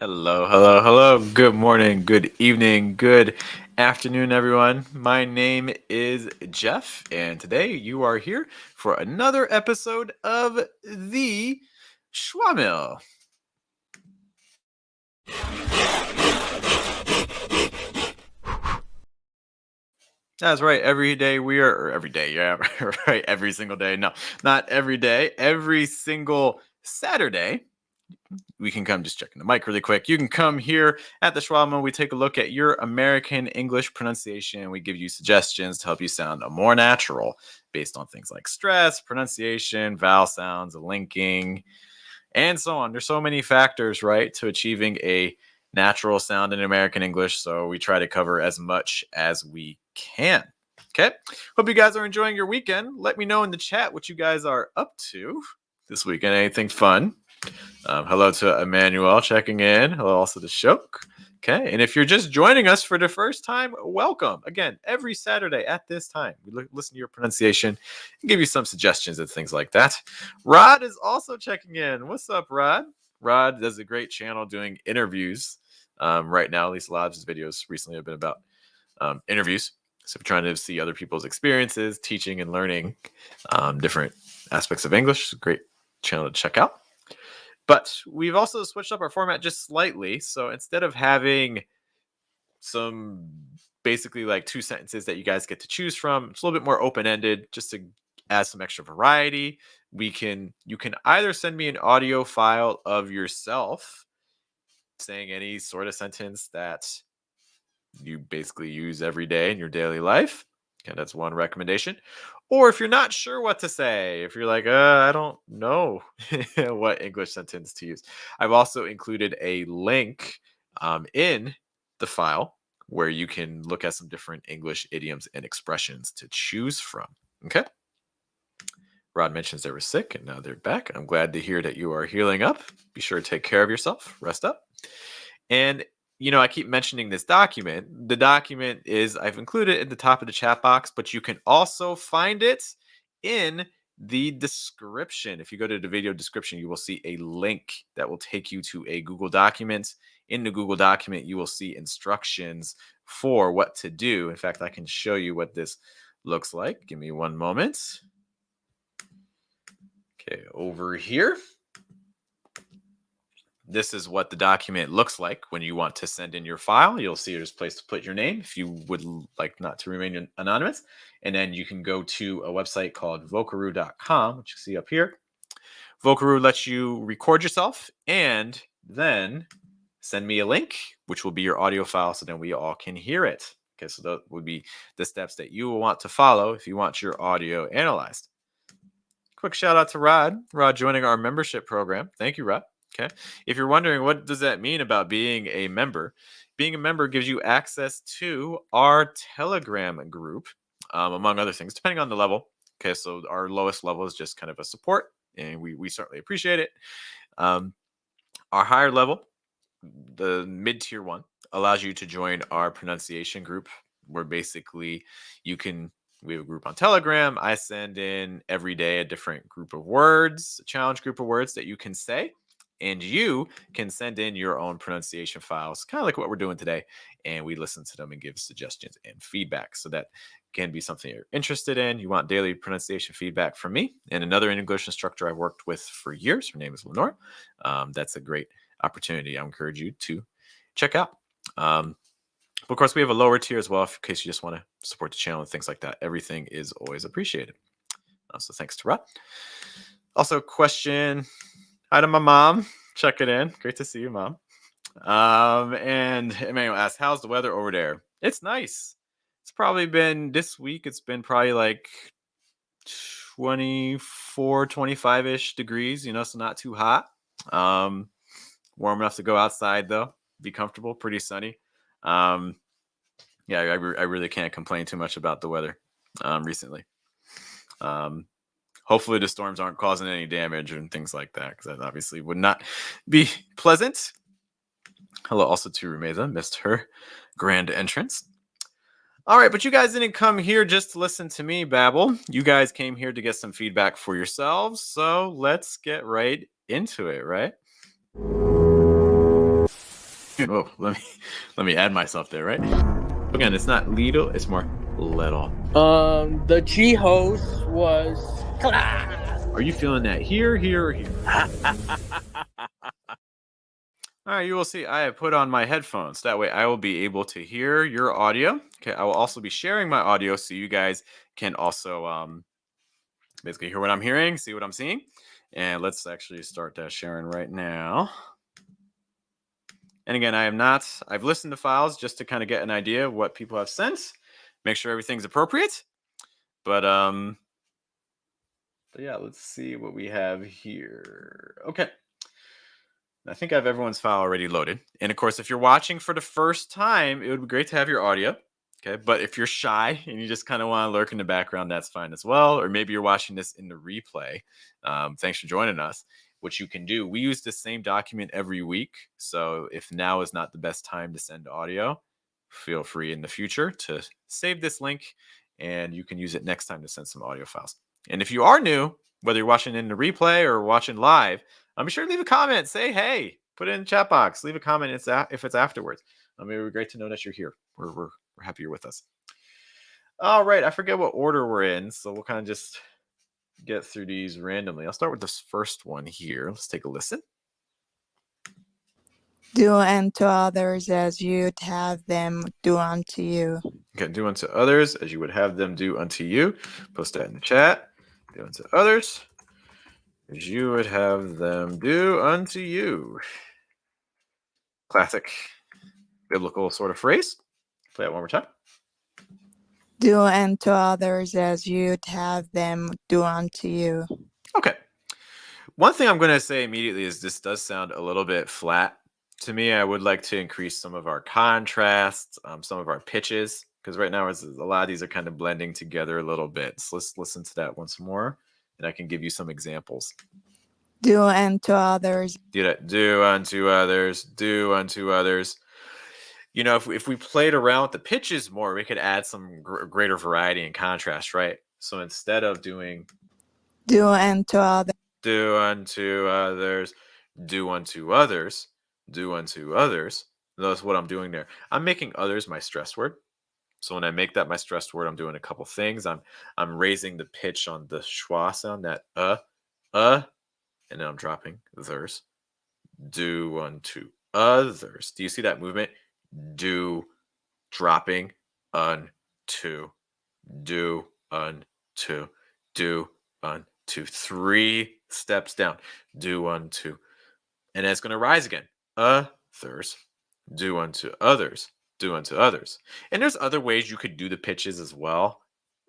Hello, hello, hello. Good morning, good evening, good afternoon, everyone. My name is Jeff, and today you are here for another episode of the Schwamil. That's right. Every day or every day, yeah, right. Every single day. No, not every day. Every single Saturday, we can come just checking the mic really quick. You can come here at the Schwab. We take a look at your American English pronunciation. We give you suggestions to help you sound more natural based on things like stress, pronunciation, vowel sounds, linking, and so on. There's so many factors, right, to achieving a natural sound in American English. So we try to cover as much as we can. Okay. Hope you guys are enjoying your weekend. Let me know in the chat what you guys are up to this weekend. Anything fun? Hello to Emmanuel checking in. Hello also to Shok. Okay. And if you're just joining us for the first time, welcome. Again, every Saturday at this time, we listen to your pronunciation and give you some suggestions and things like that. Rod is also checking in. What's up, Rod? Rod does a great channel doing interviews right now. At least a lot of his videos recently have been about interviews. So if you're trying to see other people's experiences, teaching and learning different aspects of English, great channel to check out. But we've also switched up our format just slightly. So instead of having some basically like two sentences that you guys get to choose from, it's a little bit more open-ended just to add some extra variety. You can either send me an audio file of yourself saying any sort of sentence that you basically use every day in your daily life. Okay, that's one recommendation. Or if you're not sure what to say, if you're like, I don't know what English sentence to use, I've also included a link in the file where you can look at some different English idioms and expressions to choose from. Okay. Rod mentions they were sick and now they're back. I'm glad to hear that you are healing up. Be sure to take care of yourself, rest up. And I keep mentioning this document. The document is, I've included it at the top of the chat box, but you can also find it in the description. If you go to the video description, you will see a link that will take you to a Google document. In the Google document, you will see instructions for what to do. In fact, I can show you what this looks like. Give me one moment. Okay, over here. This is what the document looks like when you want to send in your file. You'll see there's a place to put your name if you would like not to remain anonymous. And then you can go to a website called vocaroo.com, which you see up here. Vocaroo lets you record yourself and then send me a link, which will be your audio file, so then we all can hear it. Okay, so that would be the steps that you will want to follow if you want your audio analyzed. Quick shout out to Rod. Rod joining our membership program. Thank you, Rod. Okay. If you're wondering what does that mean about being a member gives you access to our Telegram group, among other things, depending on the level. Okay, so our lowest level is just kind of a support, and we certainly appreciate it. Our higher level, the mid-tier one, allows you to join our pronunciation group, where basically we have a group on Telegram. I send in every day a different group of words, a challenge group of words that you can say. And you can send in your own pronunciation files, kind of like what we're doing today. And we listen to them and give suggestions and feedback. So that can be something you're interested in. You want daily pronunciation feedback from me and another English instructor I've worked with for years. Her name is Lenore. That's a great opportunity. I encourage you to check out. Of course, we have a lower tier as well in case you just want to support the channel and things like that. Everything is always appreciated. So thanks to Rod. Also, question. Hi to my mom. Check it in. Great to see you, Mom. And Emmanuel asks, how's the weather over there? It's nice. It's probably been this week. It's been probably like 24, 25-ish degrees, so not too hot. Warm enough to go outside, though. Be comfortable. Pretty sunny. Yeah, I really can't complain too much about the weather recently. Hopefully the storms aren't causing any damage and things like that, because that obviously would not be pleasant. Hello also to Rumeza. Missed her grand entrance. All right, but you guys didn't come here just to listen to me babble. You guys came here to get some feedback for yourselves. So let's get right into it, right? Oh, let me add myself there, right? Again, it's not little, it's more little. The G host was class. Are you feeling that here, here, or here? All right, you will see I have put on my headphones. That way I will be able to hear your audio. Okay, I will also be sharing my audio so you guys can also basically hear what I'm hearing, see what I'm seeing. And let's actually start sharing right now. And again, I've listened to files just to kind of get an idea of what people have sent, make sure everything's appropriate. But yeah, let's see what we have here. Okay. I think I have everyone's file already loaded. And of course, if you're watching for the first time, it would be great to have your audio. Okay. But if you're shy and you just kind of want to lurk in the background, that's fine as well. Or maybe you're watching this in the replay. Thanks for joining us. What you can do, we use the same document every week. So if now is not the best time to send audio, feel free in the future to save this link and you can use it next time to send some audio files. And if you are new, whether you're watching in the replay or watching live, be sure to leave a comment. Say hey, put it in the chat box. Leave a comment if it's afterwards. It would be great to know that you're here. We're happy you're with us. All right, I forget what order we're in, so we'll kind of just get through these randomly. I'll start with this first one here. Let's take a listen. Do unto others as you'd have them do unto you. Okay, do unto others as you would have them do unto you. Post that in the chat. Do unto others as you would have them do unto you. Classic biblical sort of phrase. Play it one more time. Do unto others as you'd have them do unto you. Okay. One thing I'm going to say immediately is this does sound a little bit flat to me. I would like to increase some of our contrast, some of our pitches, because right now a lot of these are kind of blending together a little bit. So let's listen to that once more, and I can give you some examples. Do unto others. Do unto others. Do unto others. You know, if we played around with the pitches more, we could add some greater variety and contrast, right? So instead of doing do unto others, do unto others, do unto others, do unto others. Notice what I'm doing there. I'm making others my stress word. So when I make that my stress word, I'm doing a couple things. I'm raising the pitch on the schwa sound, that and then I'm dropping theirs. Do unto others. Do you see that movement? Do, dropping, unto, do, unto, do, unto. 3 steps down. Do unto. And it's going to rise again. Others. Do unto others. Do unto others. And there's other ways you could do the pitches as well.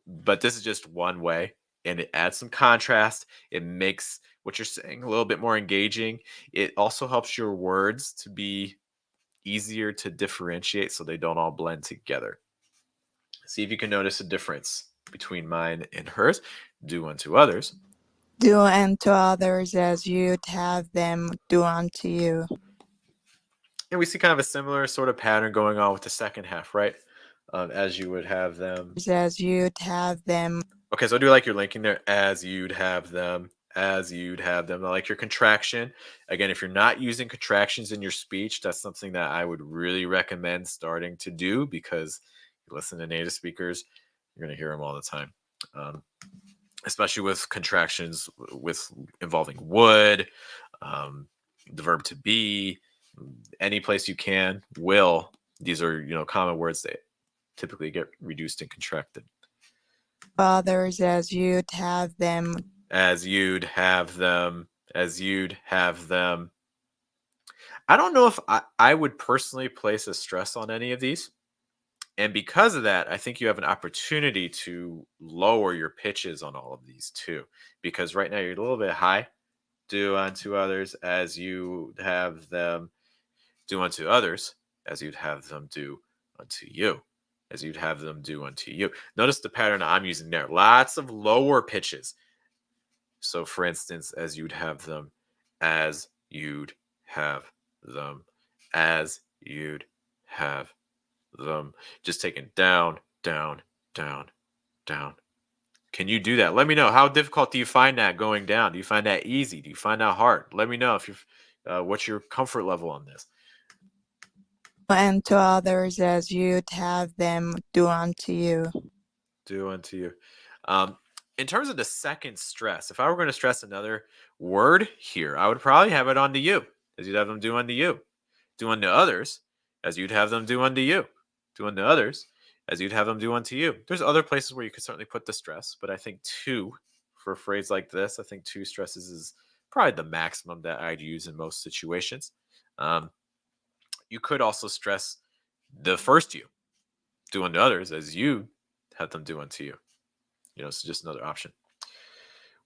But this is just one way. And it adds some contrast. It makes what you're saying a little bit more engaging. It also helps your words to be easier to differentiate so they don't all blend together. See if you can notice a difference between mine and hers. Do unto others. Do unto others as you'd have them do unto you. And we see kind of a similar sort of pattern going on with the second half, right? As you would have them. As you'd have them. Okay, so I do like your linking there. As you'd have them. As you'd have them. I like your contraction. Again, if you're not using contractions in your speech, that's something that I would really recommend starting to do, because you listen to native speakers, you're going to hear them all the time. Especially with contractions involving would, the verb to be, any place you can, will. These are, common words that typically get reduced and contracted. Others as you'd have them. As you'd have them. As you'd have them. I don't know if I would personally place a stress on any of these. And because of that, I think you have an opportunity to lower your pitches on all of these too. Because right now you're a little bit high. Do unto others as you have them do unto others, as you'd have them do unto you. As you'd have them do unto you. Notice the pattern I'm using there. Lots of lower pitches. So for instance, as you'd have them, as you'd have them, as you'd have them. Just taking down, down, down, down. Can you do that? Let me know. How difficult do you find that going down? Do you find that easy? Do you find that hard? Let me know if you're what's your comfort level on this. and to others as you'd have them do unto you. Do unto you. In terms of the second stress, if I were going to stress another word here, I would probably have it onto you, as you'd have them do unto you. Do unto others, as you'd have them do unto you. Do unto others, as you'd have them do unto you. There's other places where you could certainly put the stress, but I think two, for a phrase like this, I think two stresses is probably the maximum that I'd use in most situations. You could also stress the first you. Do unto others, as you have them do unto you. It's just another option.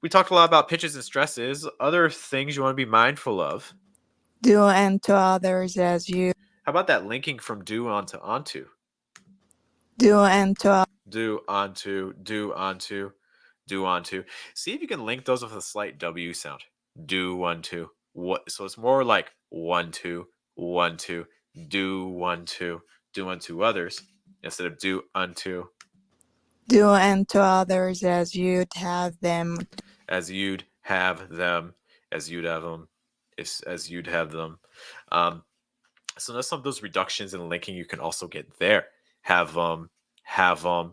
We talked a lot about pitches and stresses. Other things you want to be mindful of. Do unto others as you. How about that linking from do onto onto? Do unto. Do onto, do onto, do onto. See if you can link those with a slight W sound. Do unto. What? So it's more like one, two, do unto others instead of do unto. Do unto others as you'd have them. As you'd have them. As you'd have them. As you'd have them. So there's some of those reductions and linking you can also get there. Have them,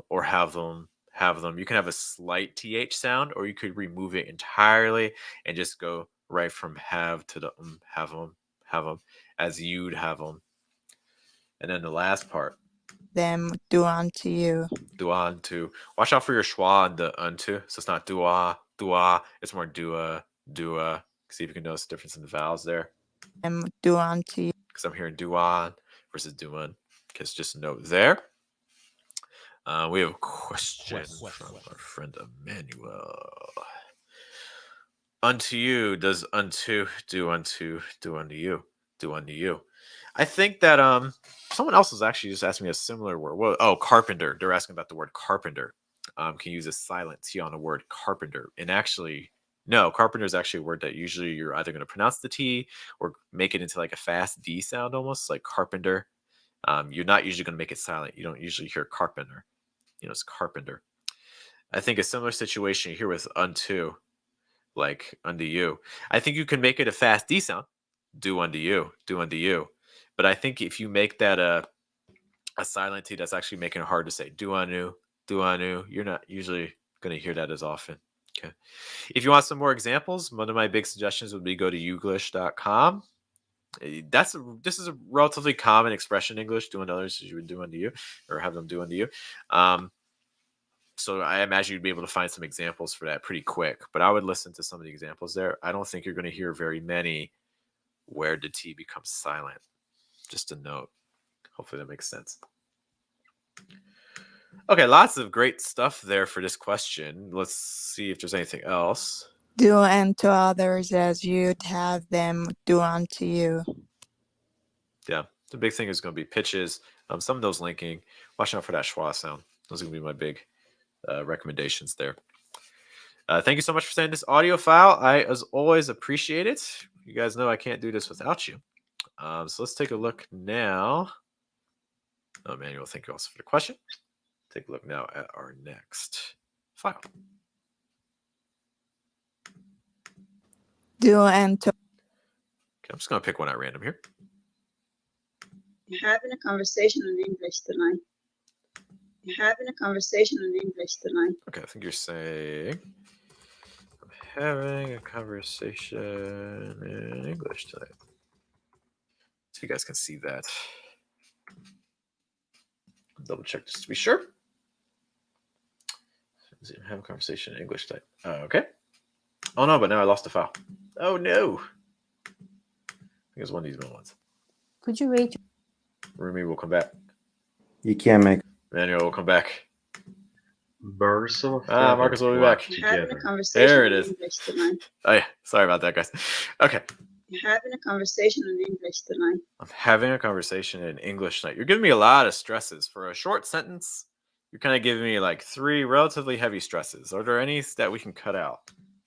or have them. You can have a slight TH sound, or you could remove it entirely and just go right from have to the have them, as you'd have them. And then the last part. Them do unto you. Do unto. Watch out for your schwa and the unto. So it's not dua. It's more dua. See if you can notice the difference in the vowels there. Them do unto you. Because I'm hearing duan versus duan. Because just a note there. We have a question from our friend Emmanuel. Unto you, does unto do unto you? Do unto you. I think that someone else was actually just asking me a similar word. Carpenter. They're asking about the word carpenter. Can use a silent T on the word carpenter. And actually, no, carpenter is actually a word that usually you're either going to pronounce the T or make it into like a fast D sound almost, like carpenter. You're not usually going to make it silent. You don't usually hear carpenter. It's carpenter. I think a similar situation here with unto, like unto you. I think you can make it a fast D sound. Do unto you. But I think if you make that a silent T, that's actually making it hard to say. Do unto. You're not usually going to hear that as often. Okay. If you want some more examples, one of my big suggestions would be go to youglish.com. This is a relatively common expression in English. Do unto others as you would do unto you, or have them do unto you. So I imagine you'd be able to find some examples for that pretty quick. But I would listen to some of the examples there. I don't think you're going to hear very many where the T becomes silent. Just a note. Hopefully that makes sense. Okay, lots of great stuff there for this question. Let's see if there's anything else. Do unto others as you'd have them do unto you. Yeah, the big thing is going to be pitches. Some of those linking. Watch out for that schwa sound. Those are going to be my big recommendations there. Thank you so much for sending this audio file. I, as always, appreciate it. You guys know I can't do this without you. So let's take a look now. Emmanuel, thank you also for the question. Take a look now at our next file. Do unto. Okay, I'm just going to pick one at random here. I'm having a conversation in English tonight. I'm having a conversation in English tonight. Okay, I think you're saying I'm having a conversation in English tonight. So you guys can see that. Double check just to be sure. Have a conversation in English tonight. Okay. Oh no, but now I lost the file. Oh no. I think it's one of these ones. Could you rate? Rumi will come back. You can't make. Manuel will come back. Marcus will be back. I'm having a conversation There it in is. English tonight. Oh yeah, sorry about that, guys. Okay. I'm having a conversation in English tonight. I'm having a conversation in English tonight. You're giving me a lot of stresses. For a short sentence, you're kind of giving me like 3 relatively heavy stresses. Are there any that we can cut out?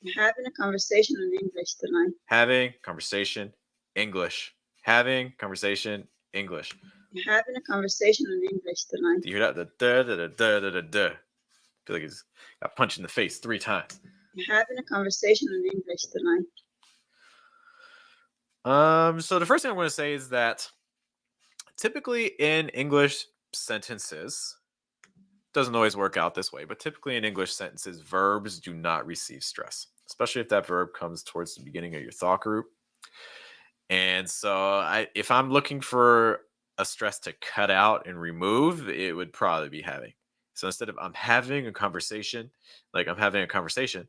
I'm having a conversation in English tonight. Having conversation, English. Having conversation, English. I'm having a conversation in English tonight. Do you hear that? The da. I feel like he's got punched in the face 3 times. I'm having a conversation in English tonight. So the first thing I'm going to say is that typically in English sentences, doesn't always work out this way, but typically in English sentences, verbs do not receive stress, especially if that verb comes towards the beginning of your thought group. And so if I'm looking for a stress to cut out and remove, it would probably be having. So instead of I'm having a conversation, like I'm having a conversation,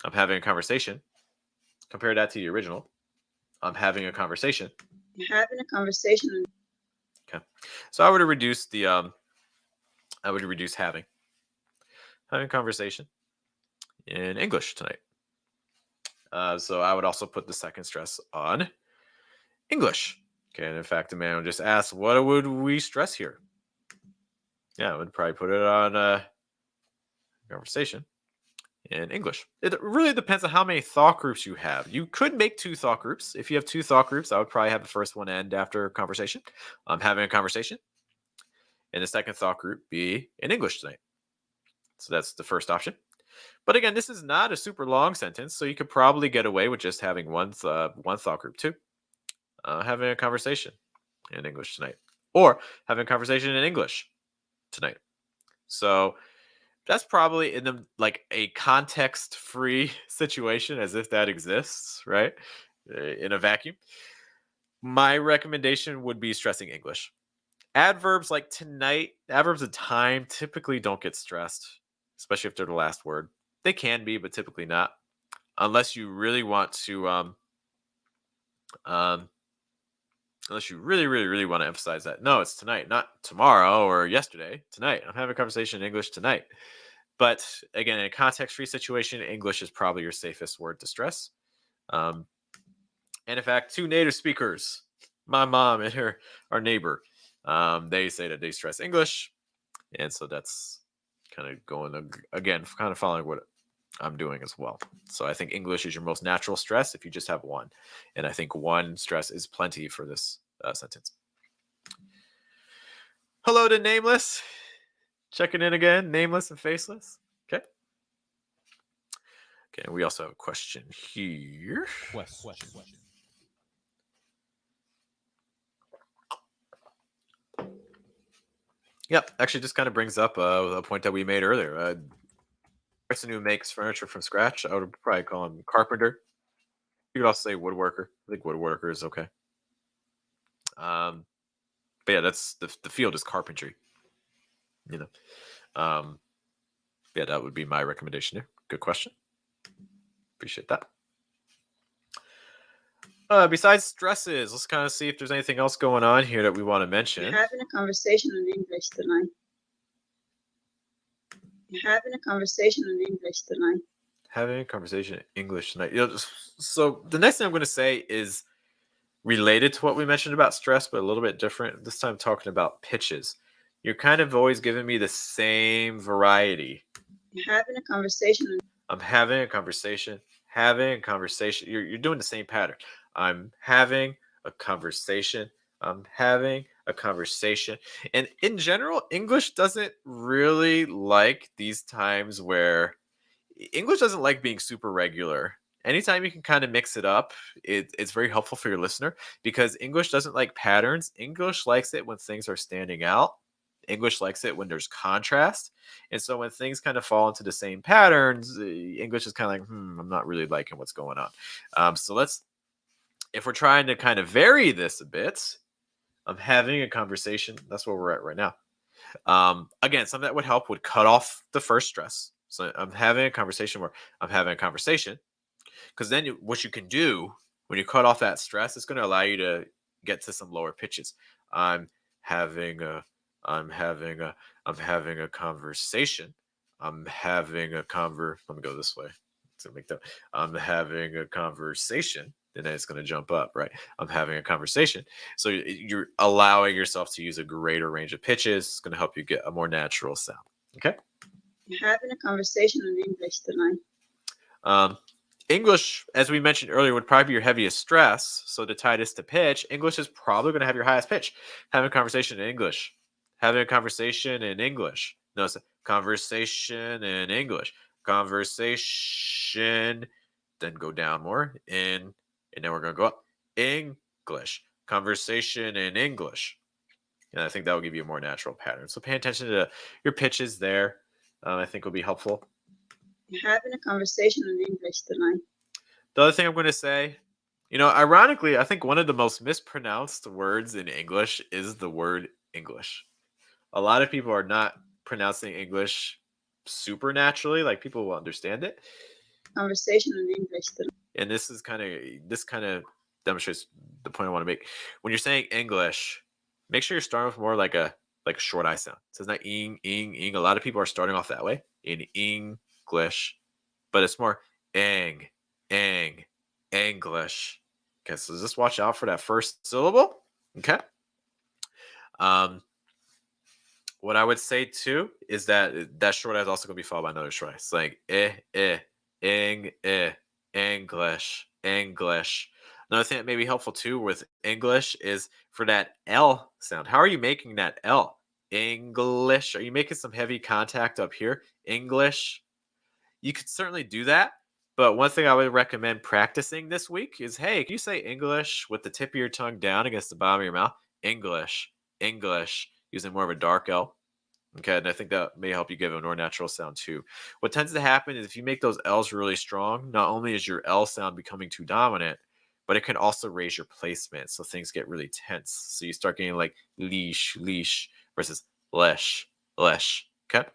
I'm having a conversation, compare that to the original. I'm having a conversation. I'm having a conversation. Okay. So I would reduce the I would reduce having a conversation in English tonight. So I would also put the second stress on English. Okay, and in fact, the man would just ask, what would we stress here? Yeah, I would probably put it on conversation in English. It really depends on how many thought groups you have. You could make 2 thought groups. If you have 2 thought groups, I would probably have the first one end after conversation. I'm having a conversation. And the second thought group be in English tonight. So that's the first option. But again, this is not a super long sentence, so you could probably get away with just having one thought group too. Having a conversation in English tonight, or having a conversation in English tonight. So that's probably in the like a context-free situation, as if that exists, right? In a vacuum. My recommendation would be stressing English. Adverbs like tonight, adverbs of time typically don't get stressed, especially if they're the last word. They can be, but typically not, unless you really want to. Unless you really, really, really want to emphasize that. No, it's tonight, not tomorrow or yesterday. Tonight. I'm having a conversation in English tonight. But again, in a context-free situation, English is probably your safest word to stress. And in fact, 2 native speakers, my mom and our neighbor, they say that they stress English. And so that's kind of going, again, kind of following what I'm doing as well. So I think English is your most natural stress if you just have one. And I think one stress is plenty for this sentence. Hello to Nameless. Checking in again, Nameless and Faceless. Okay. Okay, and we also have a question here. Yep, actually just kind of brings up a point that we made earlier. Person who makes furniture from scratch, I would probably call him Carpenter. You could also say woodworker. I think woodworker is okay. But yeah, that's the field is carpentry. You know, yeah, that would be my recommendation there. Good question. Appreciate that. Besides stresses, let's kind of see if there's anything else going on here that we want to mention. I'm having a conversation in English tonight. I'm having a conversation in English tonight. Having a conversation in English tonight. You know, so the next thing I'm going to say is related to what we mentioned about stress, but a little bit different. This time talking about pitches. You're kind of always giving me the same variety. I'm having a conversation. I'm having a conversation. Having a conversation. You're doing the same pattern. I'm having a conversation. I'm having a conversation. And in general, English doesn't really like these times where English doesn't like being super regular. Anytime you can kind of mix it up, it's very helpful for your listener, because English doesn't like patterns. English likes it when things are standing out. English likes it when there's contrast. And so when things kind of fall into the same patterns, English is kind of like, I'm not really liking what's going on. So if we're trying to kind of vary this a bit, I'm having a conversation. That's where we're at right now. Again, something that would help would cut off the first stress. So I'm having a conversation where I'm having a conversation. Because then what you can do when you cut off that stress, it's going to allow you to get to some lower pitches. I'm having a conversation. Let me go this way to make that. I'm having a conversation. And then it's going to jump up, right? I'm having a conversation. So you're allowing yourself to use a greater range of pitches. It's going to help you get a more natural sound. Okay. I'm having a conversation in English tonight. English, as we mentioned earlier, would probably be your heaviest stress. So to tie this to pitch, English is probably going to have your highest pitch. Having a conversation in English. Having a conversation in English. No, it's a conversation in English. Conversation. Then go down more. And then we're going to go up. English. Conversation in English. And I think that will give you a more natural pattern. So pay attention to your pitches there. I think will be helpful. I'm having a conversation in English tonight. The other thing I'm going to say, ironically, I think one of the most mispronounced words in English is the word English. A lot of people are not pronouncing English super naturally, like people will understand it. Conversation in English tonight. And this kind of demonstrates the point I want to make. When you're saying English, make sure you're starting with more like a short I sound. So it's not ing, ing, ing. A lot of people are starting off that way in English, but it's more ang, ang, English. Okay, so just watch out for that first syllable. Okay. What I would say too is that short I is also going to be followed by another short I. It's like ing, English, English. Another thing that may be helpful too with English is for that L sound. How are you making that L? English. Are you making some heavy contact up here? English. You could certainly do that. But one thing I would recommend practicing this week is, hey, can you say English with the tip of your tongue down against the bottom of your mouth? English, English, using more of a dark L. Okay, and I think that may help you give a more natural sound too. What tends to happen is if you make those L's really strong, not only is your L sound becoming too dominant, but it can also raise your placement. So things get really tense. So you start getting like leash, leash versus lesh, lesh. Okay.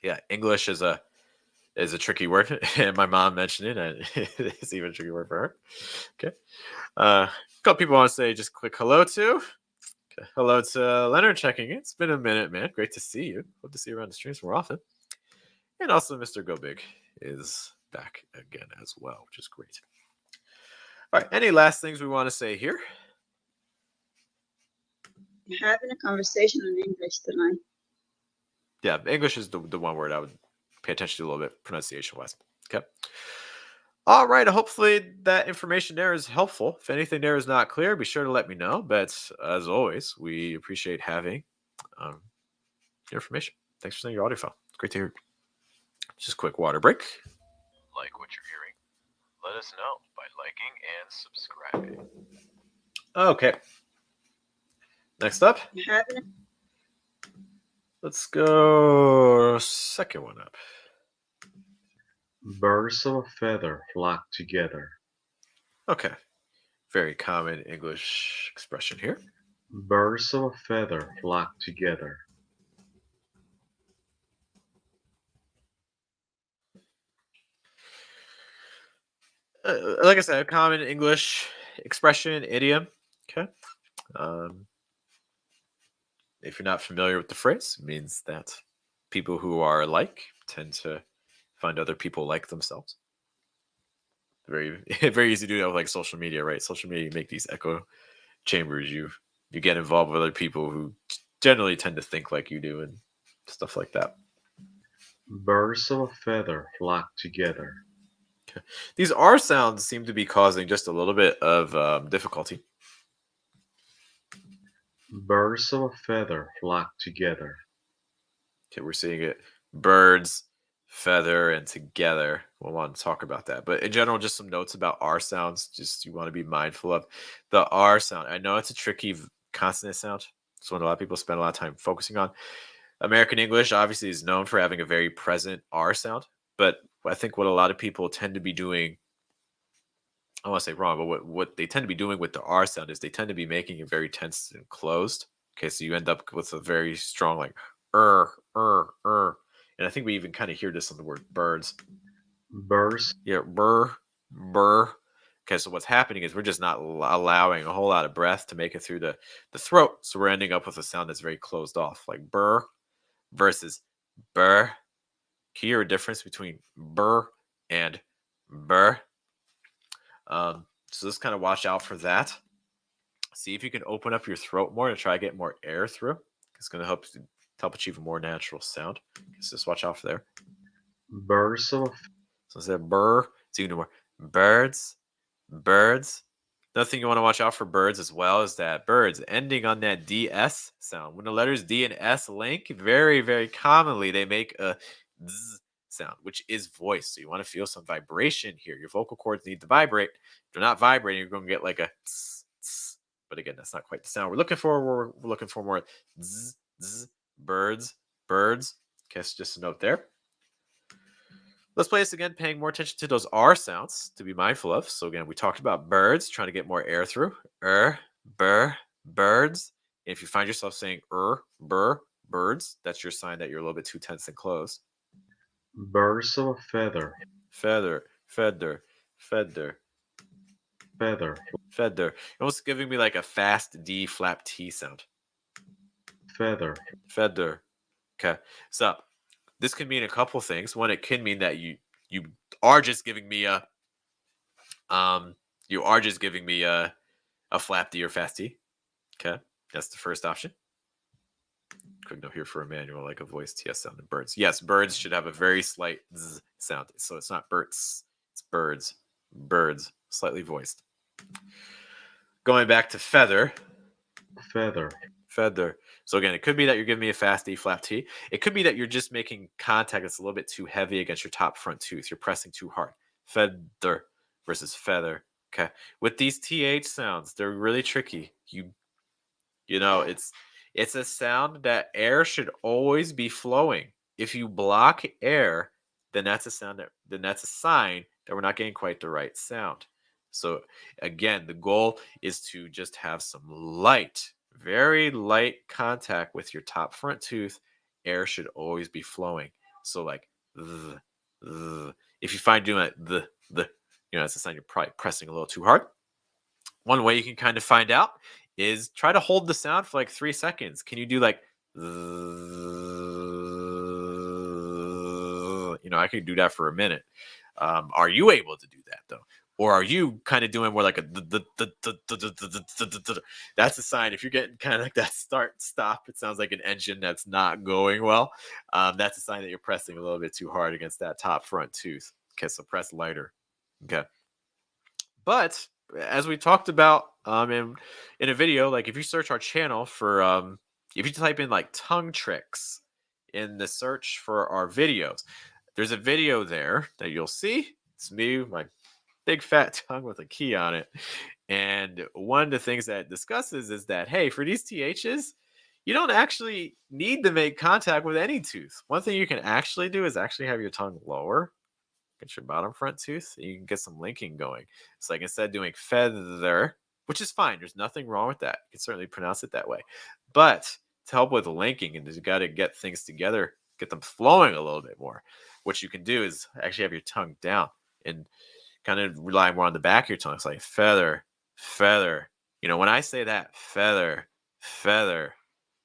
Yeah, English is a tricky word, and my mom mentioned it, and it's even a tricky word for her. Okay. A couple people want to say just quick hello to. Okay. Hello to Leonard checking in. It's been a minute, man. Great to see you. Hope to see you around the streams more often. And also Mr. Go Big is back again as well, which is great. All right. Any last things we want to say here? I'm having a conversation in English tonight. Yeah, English is the one word I would pay attention to a little bit pronunciation-wise. Okay. All right. Hopefully that information there is helpful. If anything there is not clear, be sure to let me know. But as always, we appreciate having your information. Thanks for sending your audio file. It's great to hear. Just a quick water break. Like what you're hearing, let us know by liking and subscribing. Okay. Next up, I'm having a let's go second one up. Birds of a feather flock together. Okay. Very common English expression here. Birds of a feather flock together. Like I said, a common English expression, idiom. Okay. If you're not familiar with the phrase, it means that people who are alike tend to find other people like themselves. Very, very easy to do that with like social media, right? Social media, you make these echo chambers. You get involved with other people who generally tend to think like you do and stuff like that. Birds of a feather flock together. Okay. These R sounds seem to be causing just a little bit of difficulty. Birds of a feather flock together. Okay, we're seeing it. Birds, feather, and together. We'll want to talk about that. But in general, just some notes about R sounds. Just you want to be mindful of the R sound. I know it's a tricky consonant sound. It's one a lot of people spend a lot of time focusing on. American English obviously is known for having a very present R sound. But I think what a lot of people tend to be doing, I don't want to say wrong, but what they tend to be doing with the R sound is they tend to be making it very tense and closed. Okay, so you end up with a very strong like and I think we even kind of hear this on the word birds. Birds. Yeah, burr. Okay, so what's happening is we're just not allowing a whole lot of breath to make it through the throat. So we're ending up with a sound that's very closed off, like burr versus burr. Can you hear a difference between burr and burr? So just kind of watch out for that. See if you can open up your throat more to try to get more air through. It's going to help achieve a more natural sound. So just watch out for there. Birds of a So instead of burr, so you can do more birds, birds. Another thing you want to watch out for birds as well is that birds ending on that DS sound. When the letters D and S link, very, very commonly they make a Z sound, which is voice. So you want to feel some vibration here. Your vocal cords need to vibrate. If they're not vibrating, you're going to get like a tss, tss, But again, that's not quite the sound we're looking for. We're looking for more zzz, zzz, birds, birds. Okay, so just a note there. Let's play this again, paying more attention to those R sounds to be mindful of. So again, we talked about birds, trying to get more air through. Burr, birds. And if you find yourself saying burr, birds, that's your sign that you're a little bit too tense and closed. Birds of a feather. Feather, feather, feather, Feather. feather. Almost giving me like a fast D flap T sound. Feather. Feather. Okay. So this can mean a couple things. One, it can mean that you are just giving me a flap D or fast T. Okay. That's the first option. Quick note here for a manual, like a voice TS sound in birds. Yes, birds should have a very slight Z sound. So it's not birds, it's birds. Birds, slightly voiced. Going back to feather. Feather. Feather. So again, it could be that you're giving me a fast D flap T. It could be that you're just making contact that's a little bit too heavy against your top front tooth. You're pressing too hard. Feather versus feather. Okay. With these TH sounds, they're really tricky. You know, it's a sound that air should always be flowing. If you block air, then that's a sign that we're not getting quite the right sound. So again, the goal is to just have some light, very light contact with your top front tooth. Air should always be flowing. So like if you find doing the that's a sign you're probably pressing a little too hard. One way you can kind of find out is try to hold the sound for like 3 seconds. Can you do like, I can do that for a minute. Are you able to do that though? Or are you kind of doing more like a, that's a sign. If you're getting kind of like that start, stop, it sounds like an engine that's not going well. That's a sign that you're pressing a little bit too hard against that top front tooth. Okay, so press lighter. Okay. But as we talked about in a video, like if you search our channel for, if you type in like tongue tricks in the search for our videos, there's a video there that you'll see. It's me, my big fat tongue with a key on it. And one of the things that it discusses is that, hey, for these THs, you don't actually need to make contact with any tooth. One thing you can actually do is actually have your tongue lower against your bottom front tooth. You can get some linking going. It's like instead of doing feather, which is fine, there's nothing wrong with that. You can certainly pronounce it that way. But to help with linking, and you got to get things together, get them flowing a little bit more. What you can do is actually have your tongue down and kind of rely more on the back of your tongue. It's like feather, feather. When I say that, feather, feather,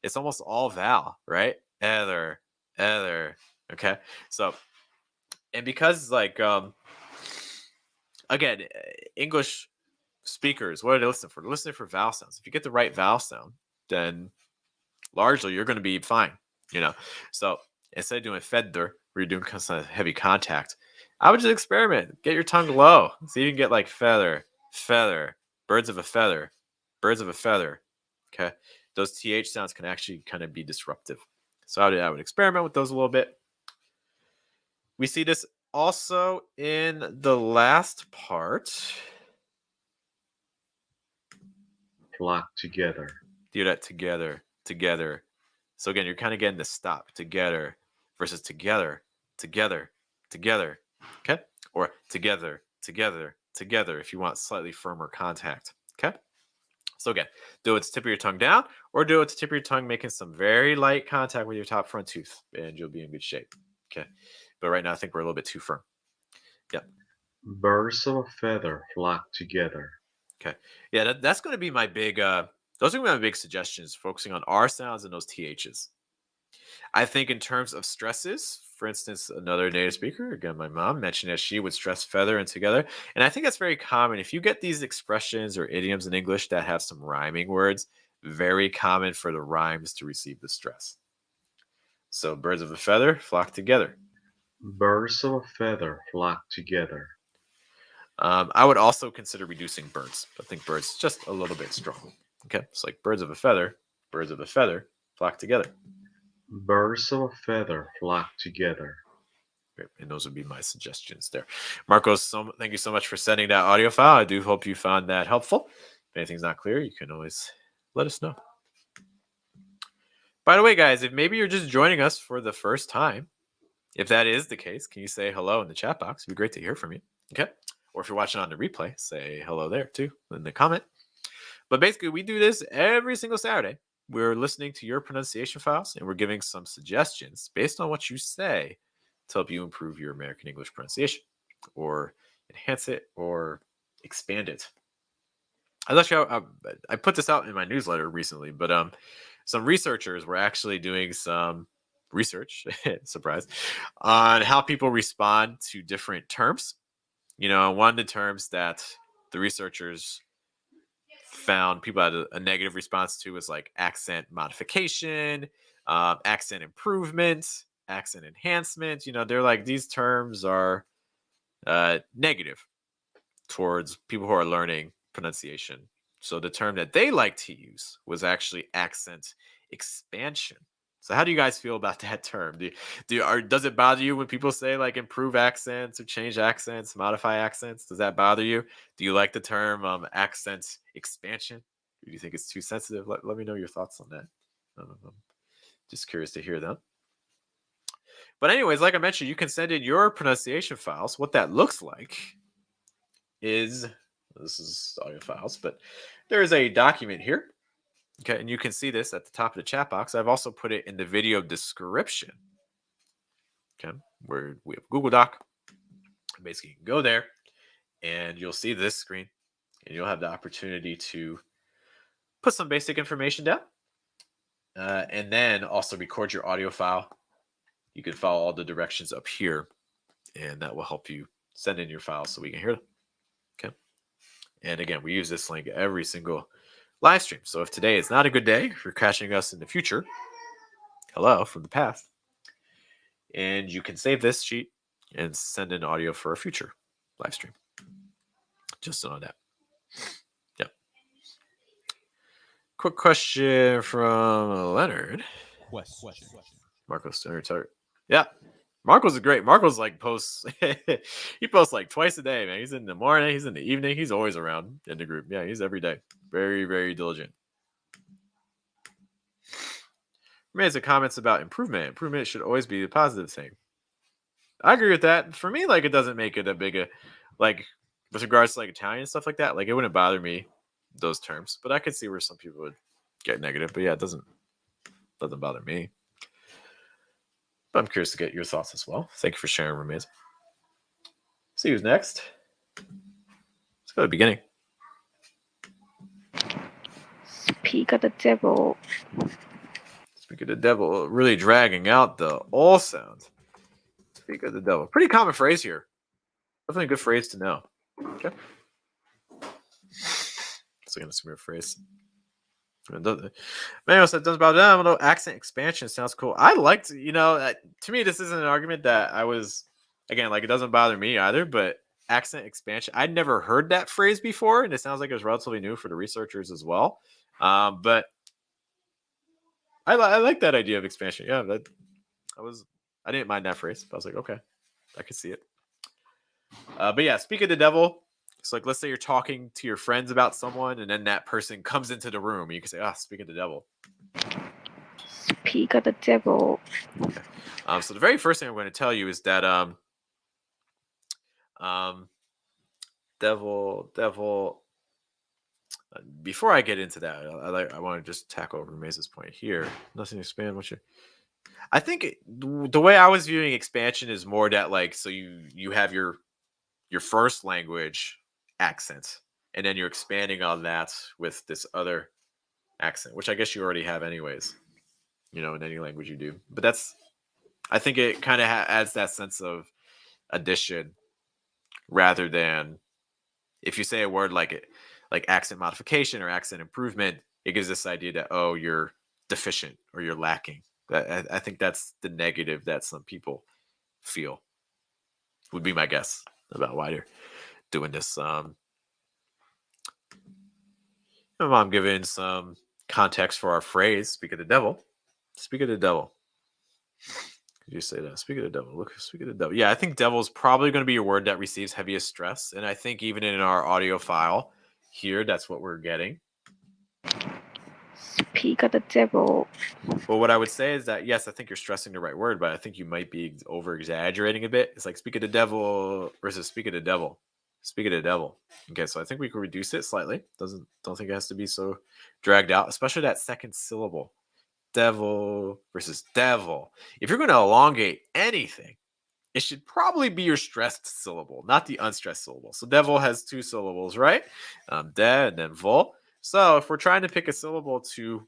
it's almost all vowel, right? Feather, feather. Okay. So, and because like, again, English speakers, what are they listening for? They're listening for vowel sounds. If you get the right vowel sound, then largely you're going to be fine, So instead of doing feather, where you're doing kind of heavy contact, I would just experiment. Get your tongue low. So you can get like feather, feather, birds of a feather, birds of a feather. Okay. Those TH sounds can actually kind of be disruptive. So I would experiment with those a little bit. We see this also in the last part. Flock together. Do that together, together. So again, you're kind of getting the stop together versus together, together, together. Okay? Or together, together, together if you want slightly firmer contact. Okay? So again, do it to tip of your tongue down or do it to tip of your tongue making some very light contact with your top front tooth and you'll be in good shape. Okay? But right now I think we're a little bit too firm. Yep. Birds of a feather flock together. Okay. Yeah, that's going to be my big those are going to be my big suggestions, focusing on R sounds and those THs. I think in terms of stresses, for instance, another native speaker, again, my mom mentioned that she would stress feather and together. And I think that's very common. If you get these expressions or idioms in English that have some rhyming words, very common for the rhymes to receive the stress. So birds of a feather flock together. Birds of a feather flock together. I would also consider reducing birds. I think birds just a little bit strong. Okay, it's like birds of a feather flock together. Birds of a feather flock together. Great. And those would be my suggestions there. Marcos, thank you so much for sending that audio file. I do hope you found that helpful. If anything's not clear, you can always let us know. By the way, guys, if maybe you're just joining us for the first time, if that is the case, can you say hello in the chat box? It'd be great to hear from you. Okay. Or if you're watching on the replay, say hello there too in the comment. But basically, we do this every single Saturday. We're listening to your pronunciation files and we're giving some suggestions based on what you say to help you improve your American English pronunciation or enhance it or expand it. I put this out in my newsletter recently, but some researchers were actually doing some research, surprise, on how people respond to different terms. One of the terms that the researchers found people had a negative response to was like accent modification, accent improvement, accent enhancement. They're like, these terms are negative towards people who are learning pronunciation. So the term that they like to use was actually accent expansion. So how do you guys feel about that term? Does it bother you when people say like improve accents or change accents, modify accents? Does that bother you? Do you like the term accent expansion? Or do you think it's too sensitive? Let me know your thoughts on that. I'm just curious to hear them. But anyways, like I mentioned, you can send in your pronunciation files. What that looks like is, this is audio files, but there is a document here. Okay, and you can see this at the top of the chat box. I've also put it in the video description. Okay, where we have Google Doc. Basically, you can go there and you'll see this screen and you'll have the opportunity to put some basic information down and then also record your audio file. You can follow all the directions up here and that will help you send in your files so we can hear them. Okay, and again, we use this link every single live stream. So if today is not a good day, if you're catching us in the future, hello from the past, and you can save this sheet and send in audio for a future live stream. Just to know that. Yep. Quick question from Leonard. Marco's Stoner. Yeah. Marco's great. Marco's like posts. He posts like twice a day, man. He's in the morning. He's in the evening. He's always around in the group. Yeah, he's every day. Very, very diligent. Made some comments about improvement. Improvement should always be a positive thing. I agree with that. For me, like it doesn't make it a big, like with regards to like Italian and stuff like that. Like it wouldn't bother me those terms, but I could see where some people would get negative. But yeah, it doesn't bother me. But I'm curious to get your thoughts as well. Thank you for sharing, Ramirez. See who's next. Let's go to the beginning. Speak of the devil. Speak of the devil. Really dragging out the all sound. Speak of the devil. Pretty common phrase here. Definitely a good phrase to know. Okay. So again, it's a weird phrase. Manuel said, doesn't bother them, although accent expansion sounds cool. I liked, to me, this isn't an argument that I was, again, like it doesn't bother me either, but accent expansion, I'd never heard that phrase before, and it sounds like it was relatively new for the researchers as well. But I like that idea of expansion. Yeah, I didn't mind that phrase. I was like, okay, I could see it. But yeah, speak of the devil. It's like, let's say you're talking to your friends about someone, and then that person comes into the room, and you can say, speak of the devil. Speak of the devil. Okay. So the very first thing I'm going to tell you is that devil. Before I get into that, I want to just tackle Ramez's point here. Nothing to expand. I think the way I was viewing expansion is more that like, so you have your first language accent, and then you're expanding on that with this other accent, which I guess you already have anyways, in any language you do. But I think it kind of adds that sense of addition rather than if you say a word like accent modification or accent improvement, it gives this idea that, oh, you're deficient or you're lacking. I think that's the negative that some people feel, would be my guess about why they're doing this. I'm giving some context for our phrase, speak of the devil. Speak of the devil. Could you say that? Speak of the devil. Look, speak of the devil. Yeah, I think devil is probably going to be a word that receives heaviest stress. And I think even in our audio file Here, that's what we're getting. Speak of the devil. Well, what I would say is that, yes, I think you're stressing the right word, but I think you might be over exaggerating a bit. It's like speak of the devil versus speak of the devil. Speak of the devil. Okay, so I think we can reduce it slightly. Don't think it has to be so dragged out, especially that second syllable. Devil versus devil. If you're going to elongate anything, it should probably be your stressed syllable, not the unstressed syllable. So devil has 2 syllables, right? De and then vol. So if we're trying to pick a syllable to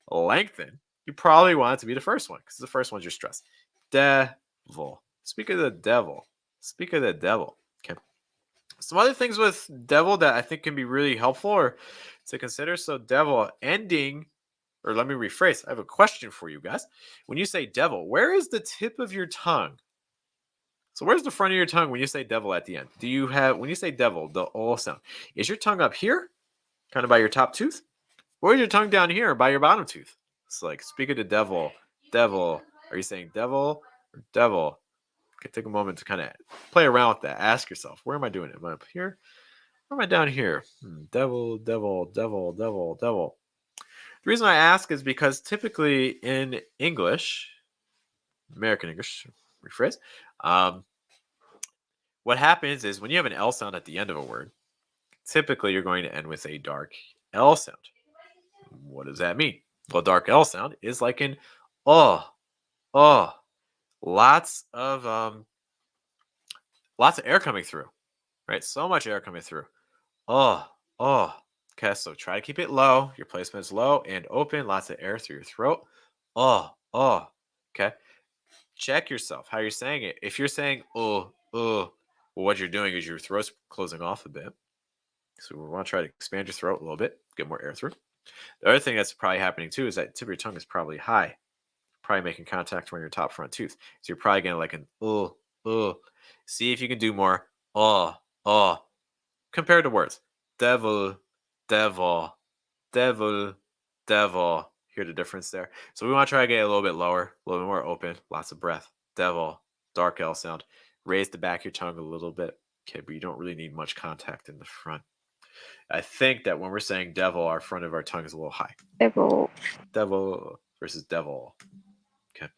lengthen, you probably want it to be the first one because the first one's your stress. Devil. Speak of the devil. Speak of the devil. Okay. Some other things with devil that I think can be really helpful or to consider. So devil ending, or let me rephrase. I have a question for you guys. When you say devil, where is the tip of your tongue? So where's the front of your tongue when you say devil at the end? Do you have, when you say devil, the O sound, is your tongue up here, kind of by your top tooth? Or is your tongue down here by your bottom tooth? It's like, speak of the devil, devil. Are you saying devil or devil? Okay, take a moment to kind of play around with that. Ask yourself, where am I doing it? Am I up here? Or am I down here? Devil, devil, devil, devil, devil. The reason I ask is because typically in English, American English, rephrase, what happens is when you have an L sound at the end of a word, typically you're going to end with a dark L sound. What does that mean? Well, dark L sound is like an lots of air coming through, right? So much air coming through. Okay, so try to keep it low. Your placement is low and open. Lots of air through your throat. Okay. Check yourself how you're saying it. If you're saying well, what you're doing is your throat's closing off a bit. So we want to try to expand your throat a little bit, get more air through. The other thing that's probably happening too is that tip of your tongue is probably high, probably making contact on your top front tooth. So you're probably getting like an See if you can do more compared to words. Devil, devil, devil, devil. Hear the difference there? So we want to try to get a little bit lower, a little bit more open, lots of breath. Devil, dark L sound. Raise the back of your tongue a little bit. Okay, but you don't really need much contact in the front. I think that when we're saying devil, our front of our tongue is a little high. Devil. Devil versus devil. Okay.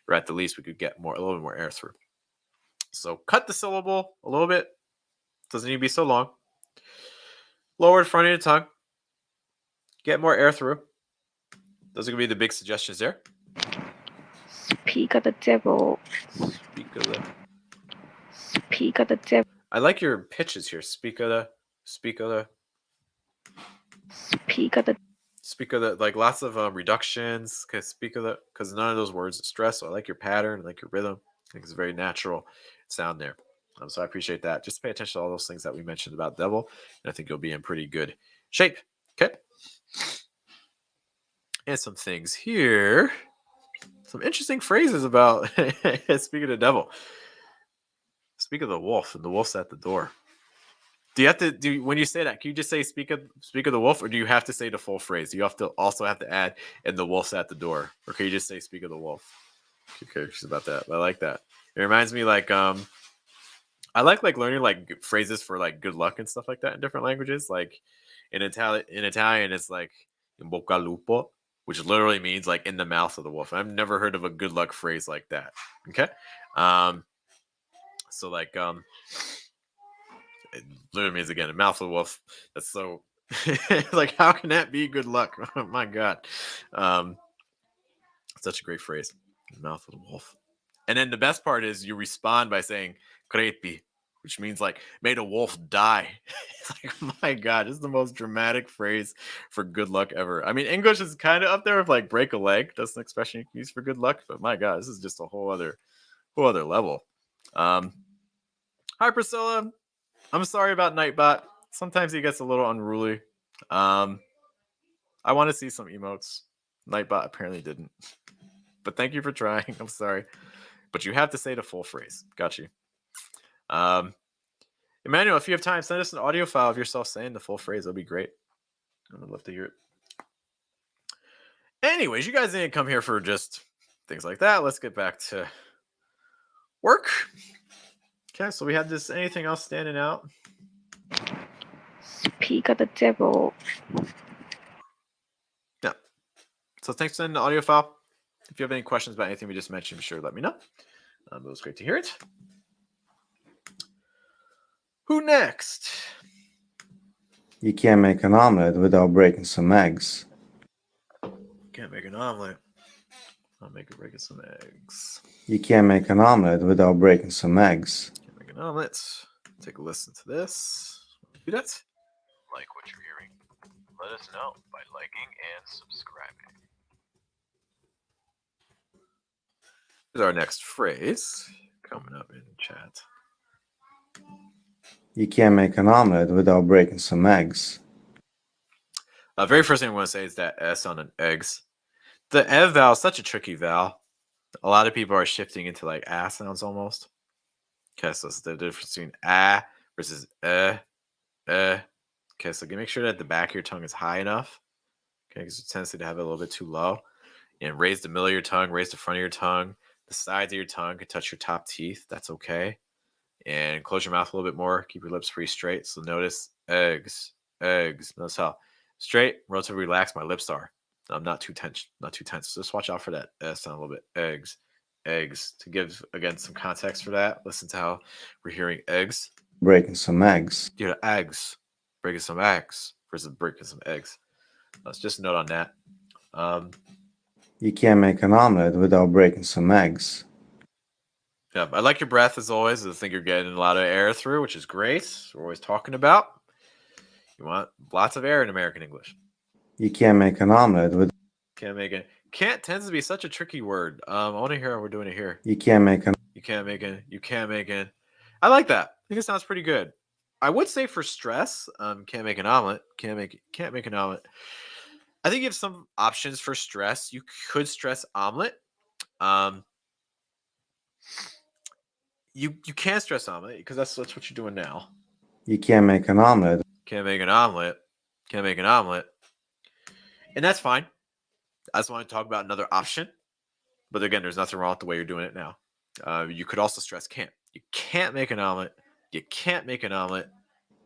Or at the least, we could get a little bit more air through. So cut the syllable a little bit. Doesn't need to be so long. Lower the front of your tongue. Get more air through. Those are going to be the big suggestions there. Speak of the devil. Speak of the. Speak of the devil. I like your pitches here. Speak of the. Speak of the. Speak of the. Speak of the. Like lots of reductions. Because speak of the. Because none of those words are stress. So I like your pattern. I like your rhythm. I think it's a very natural sound there. So I appreciate that. Just pay attention to all those things that we mentioned about devil. And I think you'll be in pretty good shape. Okay. And some things here. Some interesting phrases about speak of the devil. Speak of the wolf, and the wolf's at the door. Do you have to when you say that? Can you just say speak of the wolf, or do you have to say the full phrase? Do you have to add and the wolf's at the door, or can you just say speak of the wolf? Okay, she's about that. I like that. It reminds me like I like learning like phrases for like good luck and stuff like that in different languages. Like in Italian, it's like in bocca al lupo, which literally means like in the mouth of the wolf. I've never heard of a good luck phrase like that. Okay. So like it literally means again, the mouth of the wolf. That's so like how can that be good luck? Oh my God. Such a great phrase. Mouth of the wolf. And then the best part is you respond by saying crepi, which means like may the wolf die. It's like, my God, this is the most dramatic phrase for good luck ever. I mean, English is kind of up there with like break a leg. That's an expression you can use for good luck, but my God, this is just a whole other level. Hi Priscilla. I'm sorry about Nightbot. Sometimes he gets a little unruly. I want to see some emotes. Nightbot apparently didn't. But thank you for trying. I'm sorry. But you have to say the full phrase. Got you. Emmanuel, if you have time, send us an audio file of yourself saying the full phrase. That'll be great. I would love to hear it. Anyways, you guys didn't come here for just things like that. Let's get back to work. Okay, so we had this. Anything else standing out? Speak of the devil. Yeah. So thanks for sending the audio file. If you have any questions about anything we just mentioned, be sure to let me know. It was great to hear it. Who next? You can't make an omelet without breaking some eggs. Can't make an omelet. I'll make it breaking some eggs. You can't make an omelet without breaking some eggs. Can't make an omelet. Take a listen to this. Do that. Like what you're hearing. Let us know by liking and subscribing. Here's our next phrase coming up in chat. You can't make an omelet without breaking some eggs. Very first thing I want to say is that S on an eggs. The E vowel is such a tricky vowel. A lot of people are shifting into like A sounds almost. Okay, so it's the difference between A versus Okay, so make sure that the back of your tongue is high enough. Okay, because it tends to have it a little bit too low. And raise the middle of your tongue, raise the front of your tongue. The sides of your tongue can touch your top teeth. That's okay. And close your mouth a little bit more. Keep your lips pretty straight. So notice eggs. Notice how straight, relatively relaxed my lips are. I'm not too tense. So just watch out for that S sound a little bit. Eggs. To give, again, some context for that, listen to how we're hearing eggs. Breaking some eggs. You know, eggs. Breaking some eggs versus breaking some eggs. Let's just note on that. You can't make an omelet without breaking some eggs. Yeah, I like your breath as always. I think you're getting a lot of air through, which is great. We're always talking about. You want lots of air in American English. You can't make an omelet with. Can't make it. Can't tends to be such a tricky word. I want to hear how we're doing it here. You can't make an. You can't make it. You can't make it. I like that. I think it sounds pretty good. I would say for stress, can't make an omelet. Can't make an omelet. I think you have some options for stress. You could stress omelet. You can stress omelet because that's what you're doing now. You can't make an omelet. Can't make an omelet. Can't make an omelet. And that's fine. I just want to talk about another option. But again, there's nothing wrong with the way you're doing it now. You could also stress can't. You can't make an omelet. You can't make an omelet.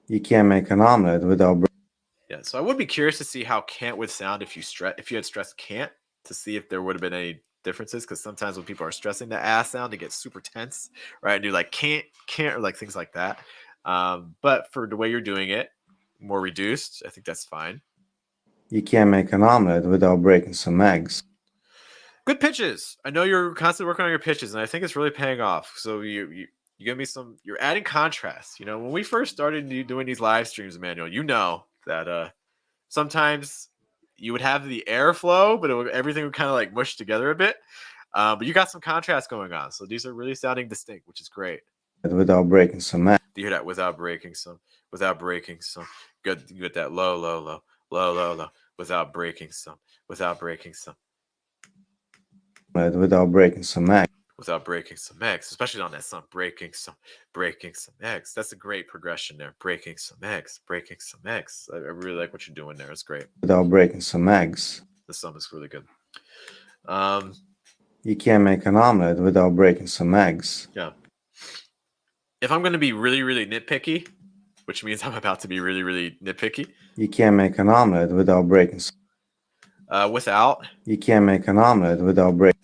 You can't make an omelet without. Yeah, so I would be curious to see how can't would sound if you had stressed can't, to see if there would have been any differences, because sometimes when people are stressing the ass sound, it gets super tense, right? And do like can't, or like things like that. But for the way you're doing it, more reduced, I think that's fine. You can't make an omelet without breaking some eggs. Good pitches. I know you're constantly working on your pitches, and I think it's really paying off. So you give me some. You're adding contrast. You know, when we first started doing these live streams, Emmanuel, you know that sometimes you would have the airflow, but everything would kind of like mush together a bit. But you got some contrast going on, so these are really sounding distinct, which is great. Without breaking some eggs. Do you hear that? Without breaking some. Without breaking some. Good. You get that low, low, low, low, low, low. Without breaking some. Without breaking some. Without breaking some eggs. Without breaking some eggs, especially on that song, breaking some eggs. That's a great progression there. Breaking some eggs. I really like what you're doing there. It's great. Without breaking some eggs. The song is really good. You can't make an omelet without breaking some eggs. Yeah. If I'm going to be really, really nitpicky, which means I'm about to be really, really nitpicky. You can't make an omelet without breaking some. Without. You can't make an omelet without breaking.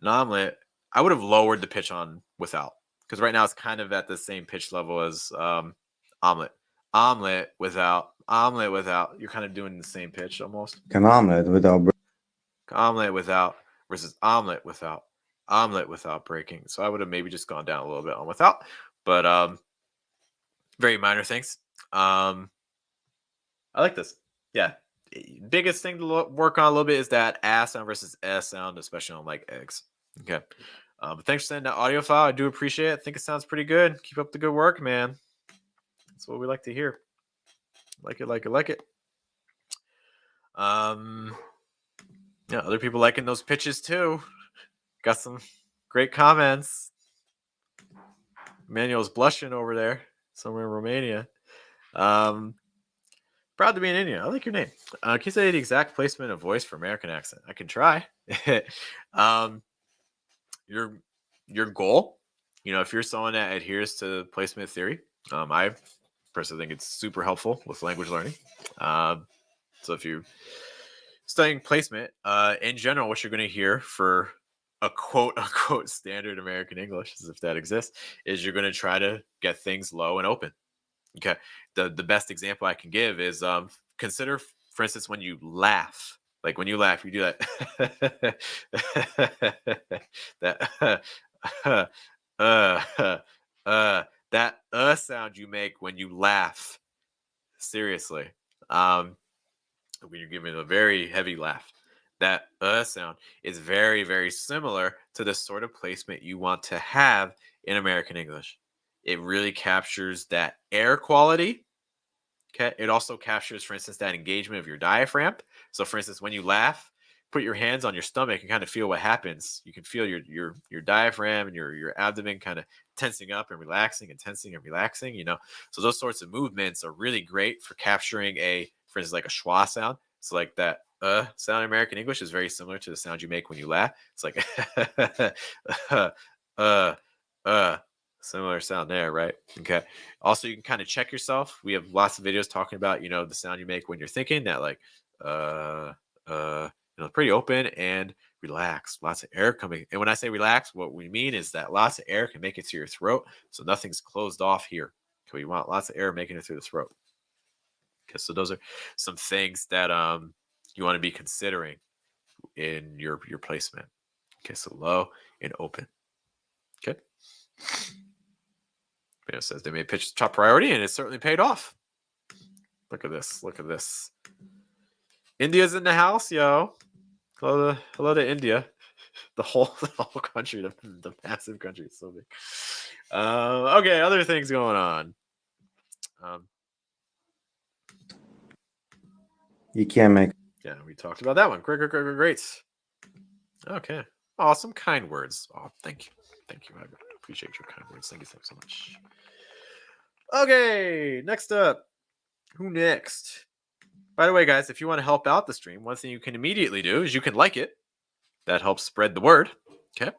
An omelet. I would have lowered the pitch on without, because right now it's kind of at the same pitch level as omelet. Omelet without. You're kind of doing the same pitch almost. An omelet without. Omelet without versus omelet without. Omelet without breaking. So I would have maybe just gone down a little bit on without, but very minor things. I like this. Yeah. Biggest thing to work on a little bit is that A sound versus S sound, especially on like eggs. Okay. But thanks for sending that audio file. I do appreciate it. I think it sounds pretty good. Keep up the good work, man. That's what we like to hear. Like it. Yeah, other people liking those pitches too. Got some great comments. Emmanuel's blushing over there, somewhere in Romania. Proud to be in India. I like your name. Can you say the exact placement of voice for American accent? I can try. Your goal, if you're someone that adheres to placement theory, I Personally, think it's super helpful with language learning. So if you're studying placement, in general, what you're going to hear for a quote unquote standard American English, as if that exists, is you're going to try to get things low and open. Okay. The best example I can give is consider, for instance, when you laugh. Like when you laugh, you do that that sound you make when you laugh. Seriously. When you're giving a very heavy laugh, that sound is very, very similar to the sort of placement you want to have in American English. It really captures that air quality. Okay. It also captures, for instance, that engagement of your diaphragm. So, for instance, when you laugh, put your hands on your stomach and kind of feel what happens. You can feel your diaphragm and your abdomen kind of tensing up and relaxing and tensing and relaxing. So those sorts of movements are really great for capturing for instance, like a schwa sound. So like that sound in American English is very similar to the sound you make when you laugh. It's like similar sound there, right? Okay. Also, you can kind of check yourself. We have lots of videos talking about, the sound you make when you're thinking, that like pretty open and relaxed, lots of air coming. And when I say relax, what we mean is that lots of air can make it through your throat, so nothing's closed off here. Okay, we want lots of air making it through the throat. Okay, so those are some things that you want to be considering in your placement. Okay, so low and open. Okay. It says they made pitch top priority, and it certainly paid off. Look at this. Look at this. India's in the house, yo. Hello to India. The whole country, the massive country. It's so big. Okay, other things going on. You can't make. Yeah, we talked about that one. Great. Okay. Awesome. Kind words. Oh, thank you. I appreciate your kind words. Thank you so much. Okay, next up. Who next? By the way, guys, if you want to help out the stream, one thing you can immediately do is you can like it. That helps spread the word. Okay.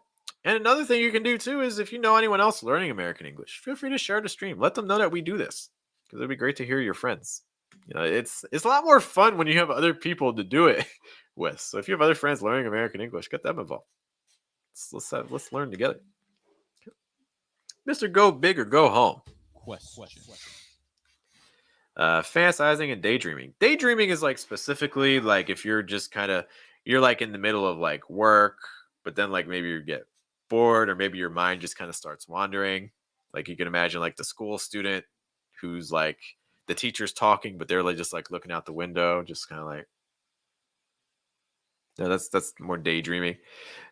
And another thing you can do too is if you know anyone else learning American English, feel free to share the stream. Let them know that we do this, because it'd be great to hear your friends. It's a lot more fun when you have other people to do it with. So if you have other friends learning American English, get them involved. Let's learn together. Mr. Go Big or Go Home. Question. Fantasizing and daydreaming. Daydreaming is like specifically like if you're just you're like in the middle of like work, but then like maybe you get bored, or maybe your mind just kind of starts wandering. Like you can imagine like the school student who's like the teacher's talking, but they're like just like looking out the window, just kind of like. No, that's more daydreaming.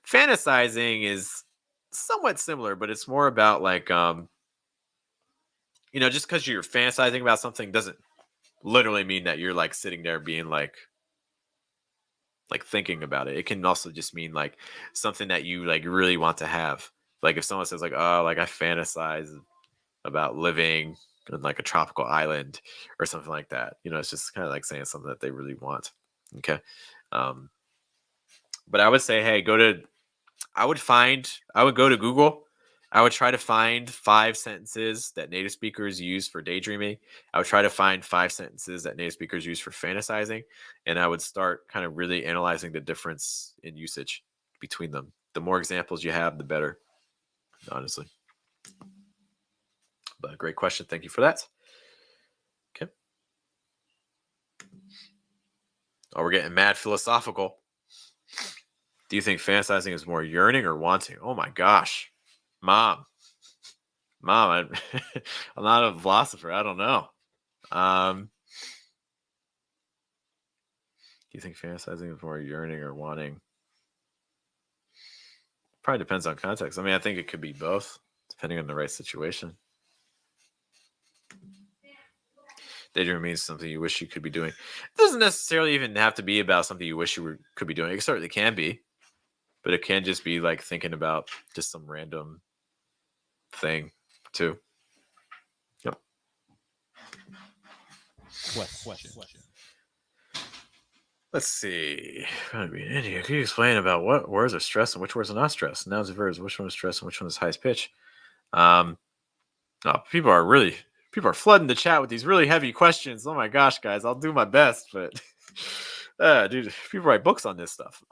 Fantasizing is somewhat similar, but it's more about like just because you're fantasizing about something doesn't literally mean that you're like sitting there being like thinking about it. It can also just mean like something that you like really want to have. Like if someone says like, oh, like I fantasize about living in like a tropical island or something like that. It's just kind of like saying something that they really want. Okay. But I would say, hey, I would go to Google. I would try to find 5 sentences that native speakers use for daydreaming. I would try to find 5 sentences that native speakers use for fantasizing. And I would start kind of really analyzing the difference in usage between them. The more examples you have, the better, honestly. But great question. Thank you for that. Okay. Oh, we're getting mad philosophical. Do you think fantasizing is more yearning or wanting? Oh my gosh. Mom, I'm not a philosopher. I don't know. Do you think fantasizing is more yearning or wanting? Probably depends on context. I mean, I think it could be both, depending on the right situation. Daydream means something you wish you could be doing. It doesn't necessarily even have to be about something you wish you could be doing. It certainly can be, but it can just be like thinking about just some random thing too. Yep. Question. Let's see. Can you explain about what words are stressed and which words are not stressed? Nouns and verbs, which one is stressed and which one is highest pitch? People are really People are flooding the chat with these really heavy questions. Oh my gosh, guys, I'll do my best, but dude, people write books on this stuff.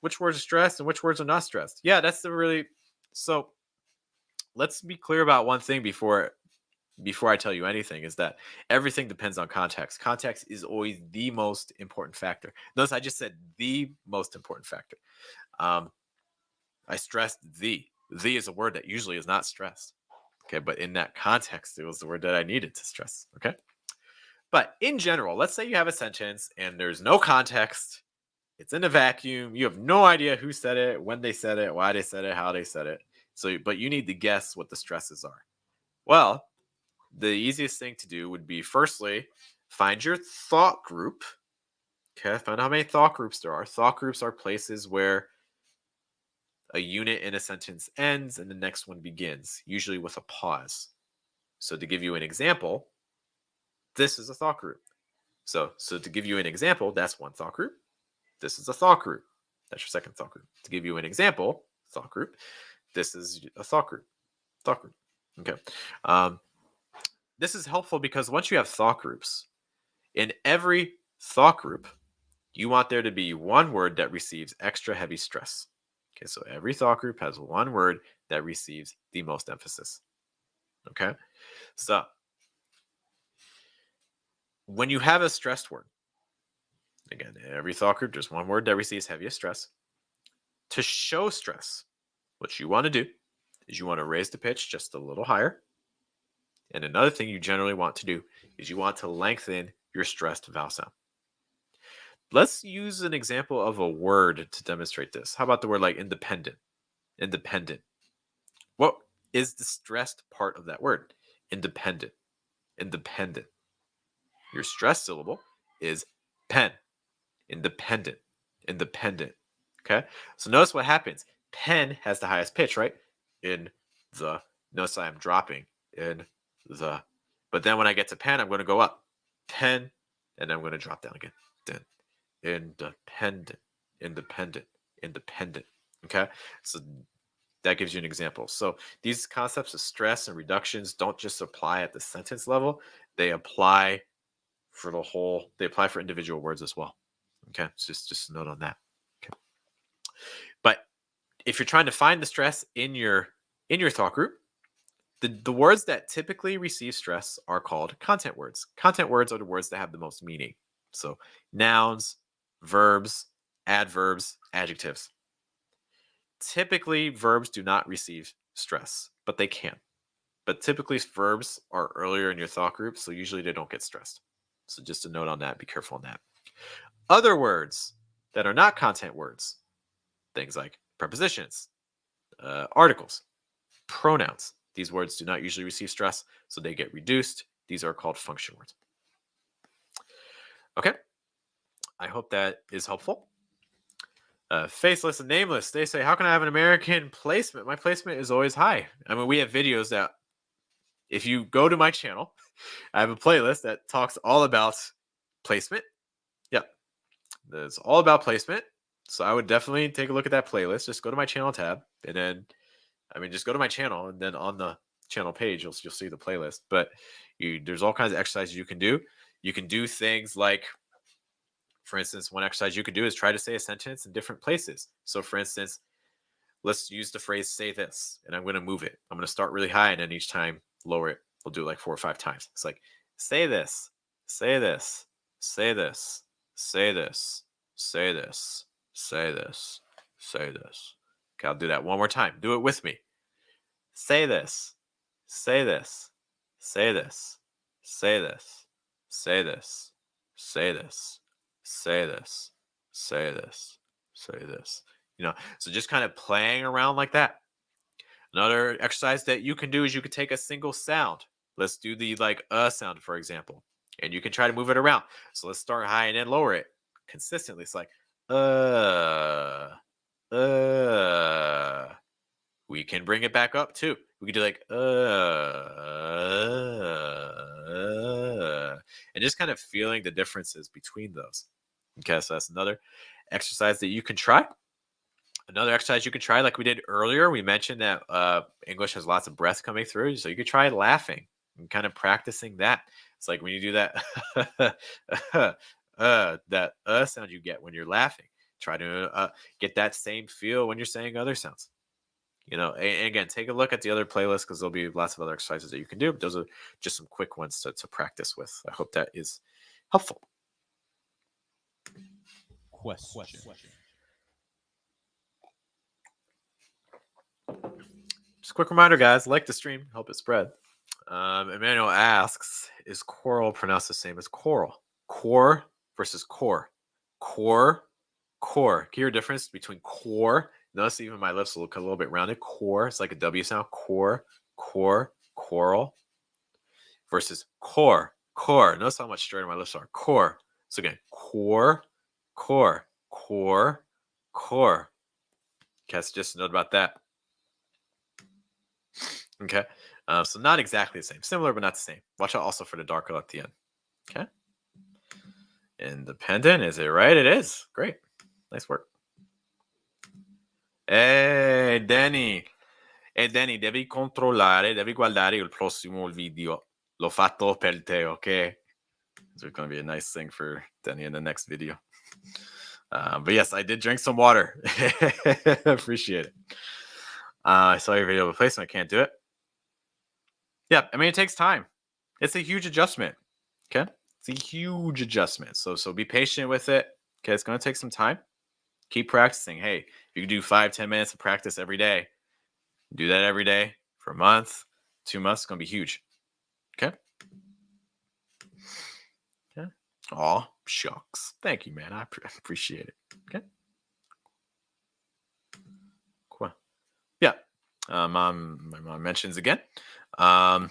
Which words are stressed and which words are not stressed? Yeah, that's the really. So let's be clear about one thing before I tell you anything, is that everything depends on context. Context is always the most important factor. Notice I just said the most important factor. I stressed the. The is a word that usually is not stressed. Okay, but in that context, it was the word that I needed to stress. Okay, but in general, let's say you have a sentence and there's no context. It's in a vacuum. You have no idea who said it, when they said it, why they said it, how they said it. So, but you need to guess what the stresses are. Well, the easiest thing to do would be, firstly, find your thought group. Okay, find out how many thought groups there are. Thought groups are places where a unit in a sentence ends and the next one begins, usually with a pause. So to give you an example, this is a thought group. So to give you an example, that's one thought group. This is a thought group. That's your second thought group. To give you an example, thought group, this is a thought group. Thought group. Okay. This is helpful because once you have thought groups, in every thought group, you want there to be one word that receives extra heavy stress. Okay, so every thought group has one word that receives the most emphasis. Okay, so when you have a stressed word, again, every thought group, there's one word that receives heaviest stress. To show stress, what you want to do is you want to raise the pitch just a little higher. And another thing you generally want to do is you want to lengthen your stressed vowel sound. Let's use an example of a word to demonstrate this. How about the word like independent? Independent. What is the stressed part of that word? Independent. Independent. Your stressed syllable is pen. Independent. Independent. Okay? So notice what happens. Pen has the highest pitch, right? In the. Notice I am dropping in the. But then when I get to pen, I'm going to go up. Pen. And then I'm going to drop down again. Then. Independent, independent, independent. Okay, so that gives you an example. So these concepts of stress and reductions don't just apply at the sentence level; they apply for the whole. They apply for individual words as well. Okay, so just a note on that. Okay, but if you're trying to find the stress in your thought group, the words that typically receive stress are called content words. Content words are the words that have the most meaning. So nouns, verbs, adverbs, adjectives. Typically, verbs do not receive stress, but they can. But typically, verbs are earlier in your thought group, so usually they don't get stressed. So just a note on that, be careful on that. Other words that are not content words, things like prepositions, articles, pronouns. These words do not usually receive stress, so they get reduced. These are called function words. Okay. I hope that is helpful. Faceless and nameless. They say, how can I have an American placement? My placement is always high. I mean, we have videos that, if you go to my channel, I have a playlist that talks all about placement. Yep. It's all about placement. So I would definitely take a look at that playlist. Just go to my channel tab. And then, just go to my channel. And then on the channel page, you'll see the playlist. But there's all kinds of exercises you can do. You can do things like, for instance, one exercise you could do is try to say a sentence in different places. So for instance, let's use the phrase say this, and I'm going to move it. I'm going to start really high, and then each time lower it. We'll do it like 4 or 5 times. It's like, say this, say this, say this, say this, say this, say this, say this. Okay, I'll do that one more time. Do it with me. Say this, say this, say this, say this, say this, say this. Say this, say this, say this. So just kind of playing around like that. Another exercise that you can do is you could take a single sound. Let's do the sound, for example. And you can try to move it around. So let's start high and then lower it consistently. It's like, We can bring it back up too. We can do like, and just kind of feeling the differences between those. Okay, so that's another exercise that you can try. Another exercise you can try, like we did earlier, we mentioned that English has lots of breath coming through, so you could try laughing. and kind of practicing that. It's like when you do that that sound you get when you're laughing. Try to get that same feel when you're saying other sounds. You know, and again, take a look at the other playlists because there'll be lots of other exercises that you can do. But those are just some quick ones to practice with. I hope that is helpful. Question. Just a quick reminder, guys, like the stream, help it spread. Emmanuel asks, is coral pronounced the same as coral? Core versus core. Core. Can you hear a difference between core? Notice even my lips look a little bit rounded. Core, it's like a W sound. Core, coral. Versus core. Notice how much straighter my lips are. Core. So again, core. Okay, so just a note about that. Okay, so not exactly the same. Similar, but not the same. Watch out also for the dark at the end. Okay. Independent, is it right? It is. Great. Nice work. Danny, devi controllare, devi guardare il prossimo video. L'ho fatto per te, okay? It's going to be a nice thing for Danny in the next video. But yes, I did drink some water. Appreciate it. I saw your video replacement. I can't do it. Yeah, I mean, it takes time. It's a huge adjustment. Okay? It's a huge adjustment. So be patient with it. Okay, it's going to take some time. Keep practicing. Hey, if you can do 5-10 minutes of practice every day, do that every day for a month, 2 months, it's going to be huge. Okay? Okay. Aw, shucks. Thank you, man. I appreciate it. Okay? Cool. Yeah. My mom mentions again. No,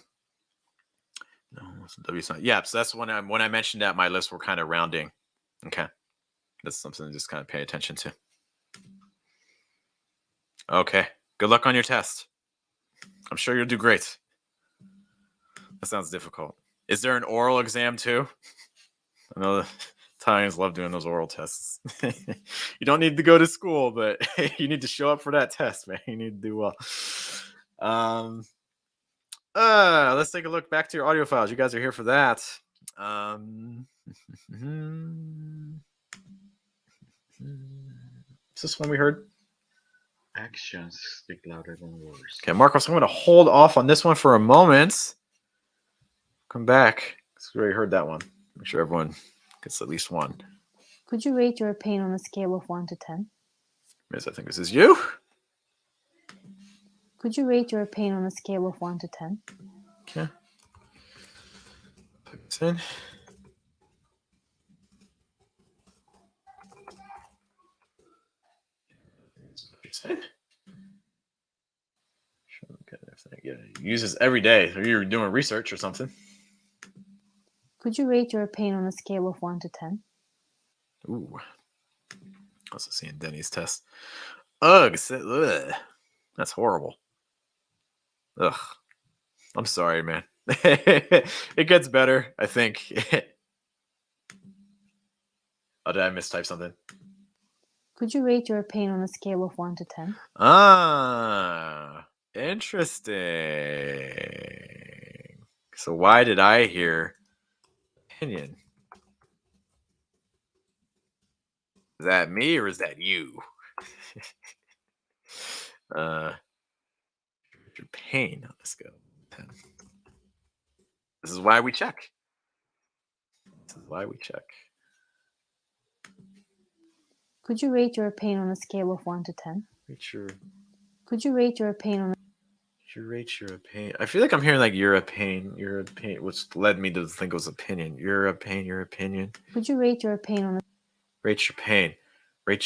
it's a W sign. Yeah, so that's when I mentioned that my lips were kind of rounding. Okay. That's something to just kind of pay attention to. Okay. Good luck on your test. I'm sure you'll do great. That sounds difficult. Is there an oral exam too? I know the Italians love doing those oral tests. You don't need to go to school, but you need to show up for that test, man. You need to do well. Let's take a look back to your audio files. You guys are here for that. Is this one we heard? Actions speak louder than words. Okay, Marcos, I'm going to hold off on this one for a moment. Come back. We already heard that one. Make sure everyone gets at least one. Could you rate your pain on a scale of 1 to 10? Miss, I think this is you. Could you rate your pain on a scale of 1 to 10? Okay. Put this in. Uses every day. So you're doing research or something. Could you rate your pain on a scale of 1 to 10? Ooh. Also seeing Denny's test. Ugh. That's horrible. Ugh. I'm sorry, man. It gets better, I think. Oh, did I mistype something? Could you rate your pain on a scale of 1 to 10? Ah, interesting. So why did I hear opinion? Is that me or is that you? Your pain on the scale of 10. This is why we check. Could you rate your pain on a scale of 1 to 10? Could you rate your pain on a... pain. I feel like I'm hearing like you're a pain, which led me to think it was opinion. You're a pain, your opinion. Could you rate your pain on a... Rate your pain. Could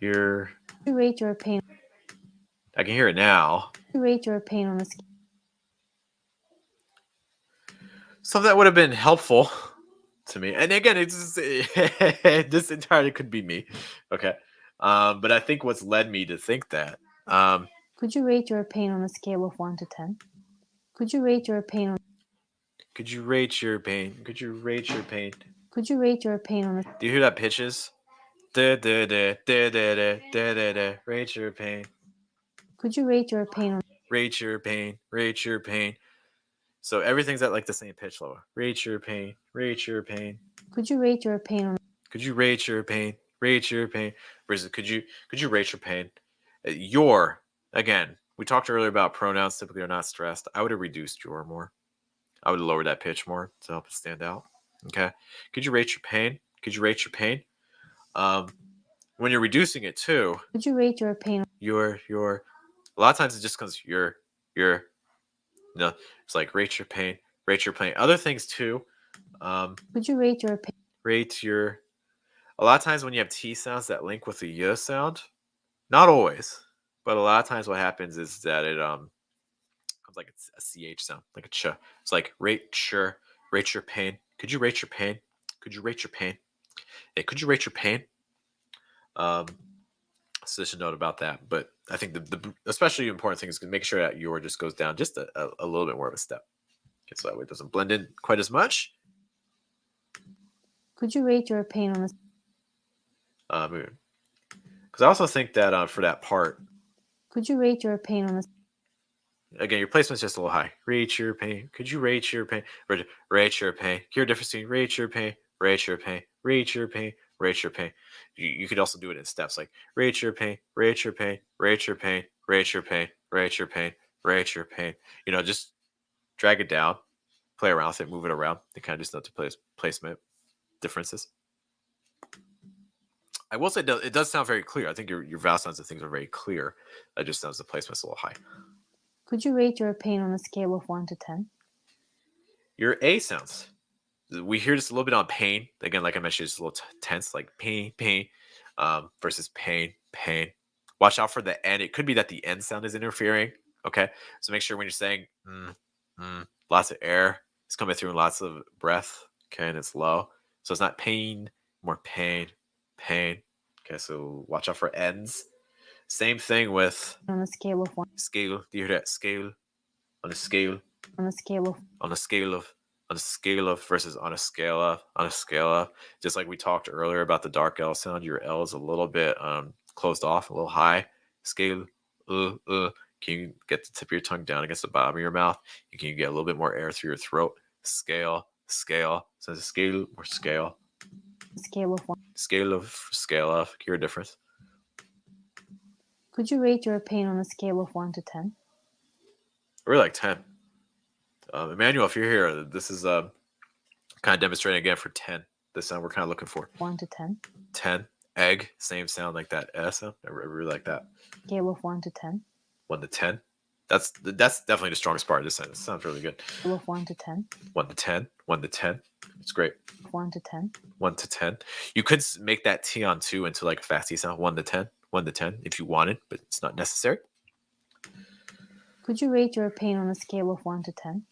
you rate your pain... I can hear it now. Could you rate your pain on a scale... So that would have been helpful to me. And again, it's this entirely could be me. Okay. But I think what's led me to think that. Could you rate your pain on a scale of 1 to 10? Could you rate your pain on... Could you rate your pain? Could you rate your pain? Could you rate your pain on a... Do you hear that pitches? Da, da, da, da, da, da, da, da, da. Rate your pain. Could you rate your pain on... Rate your pain. Rate your pain. So everything's at like the same pitch level. Rate your pain. Rate your pain. Could you rate your pain on Could you rate your pain? Rate your pain. Versus could you rate your pain? Your, again, we talked earlier about pronouns typically are not stressed. I would have reduced your more. I would have lowered that pitch more to help it stand out. Okay. Could you rate your pain? Could you rate your pain? When you're reducing it too, Could you rate your pain on your a lot of times it just comes your it's like rate your pain, rate your pain. Other things too. Could you rate your pain? Rate your a lot of times when you have T sounds that link with the Y sound, not always, but a lot of times what happens is that it comes like a CH sound, like a ch. It's like rate your pain. Could you rate your pain? Could you rate your pain? Hey, could you rate your pain? So just a note about that. But I think the especially important thing is to make sure that your just goes down just a little bit more of a step. Okay, so that way it doesn't blend in quite as much. Could you rate your pain on a Because I also think that for that part, Could you rate your pain on a again, your placement's just a little high. Rate your pain. Could you rate your pain? Rate your pain. Hear the difference between rate your pain, rate your pain, rate your pain, rate your pain. You could also do it in steps like rate your pain, rate your pain, rate your pain, rate your pain, rate your pain, rate your pain. You know, just drag it down, play around with it, move it around. They kind of just note the placement differences. I will say it does sound very clear. I think your vowel sounds and things are very clear. That just sounds the placement's a little high. Could you rate your pain on a scale of 1 to 10? Your A sounds. We hear this a little bit on pain. Again, like I mentioned, it's a little tense, like pain, pain, versus pain, pain. Watch out for the N. It could be that the N sound is interfering. Okay, so make sure when you're saying lots of air, it's coming through and lots of breath. Okay, and it's low, so it's not pain, more pain, pain. Okay, so watch out for N's. Same thing with On a scale of 1 scale. Do you hear that? Scale. On a scale. on a scale of On a scale of. On a scale of versus on a scale of. On a scale of. Just like we talked earlier about the dark L sound, your L is a little bit closed off, a little high. Scale. Can you get the tip of your tongue down against the bottom of your mouth? And can you get a little bit more air through your throat? Scale. Scale. So it's a scale or scale. scale of 1. Scale of. Scale of. Can you hear a difference? Could you rate your pain on a scale of 1 to 10? We're like 10. Emmanuel, if you're here, this is kind of demonstrating again for 10. The sound we're kind of looking for. 1 to 10. 10. Egg, same sound like that S sound. I really like that. Scale of 1 to 10. 1 to 10. That's definitely the strongest part of this sentence. It sounds really good. Scale of 1 to 10. 1 to 10. 1 to 10. It's great. 1 to 10. 1 to 10. You could make that T on 2 into like a fast T sound. 1 to 10. 1 to 10 if you wanted, but it's not necessary. Could you rate your pain on a scale of 1 to 10?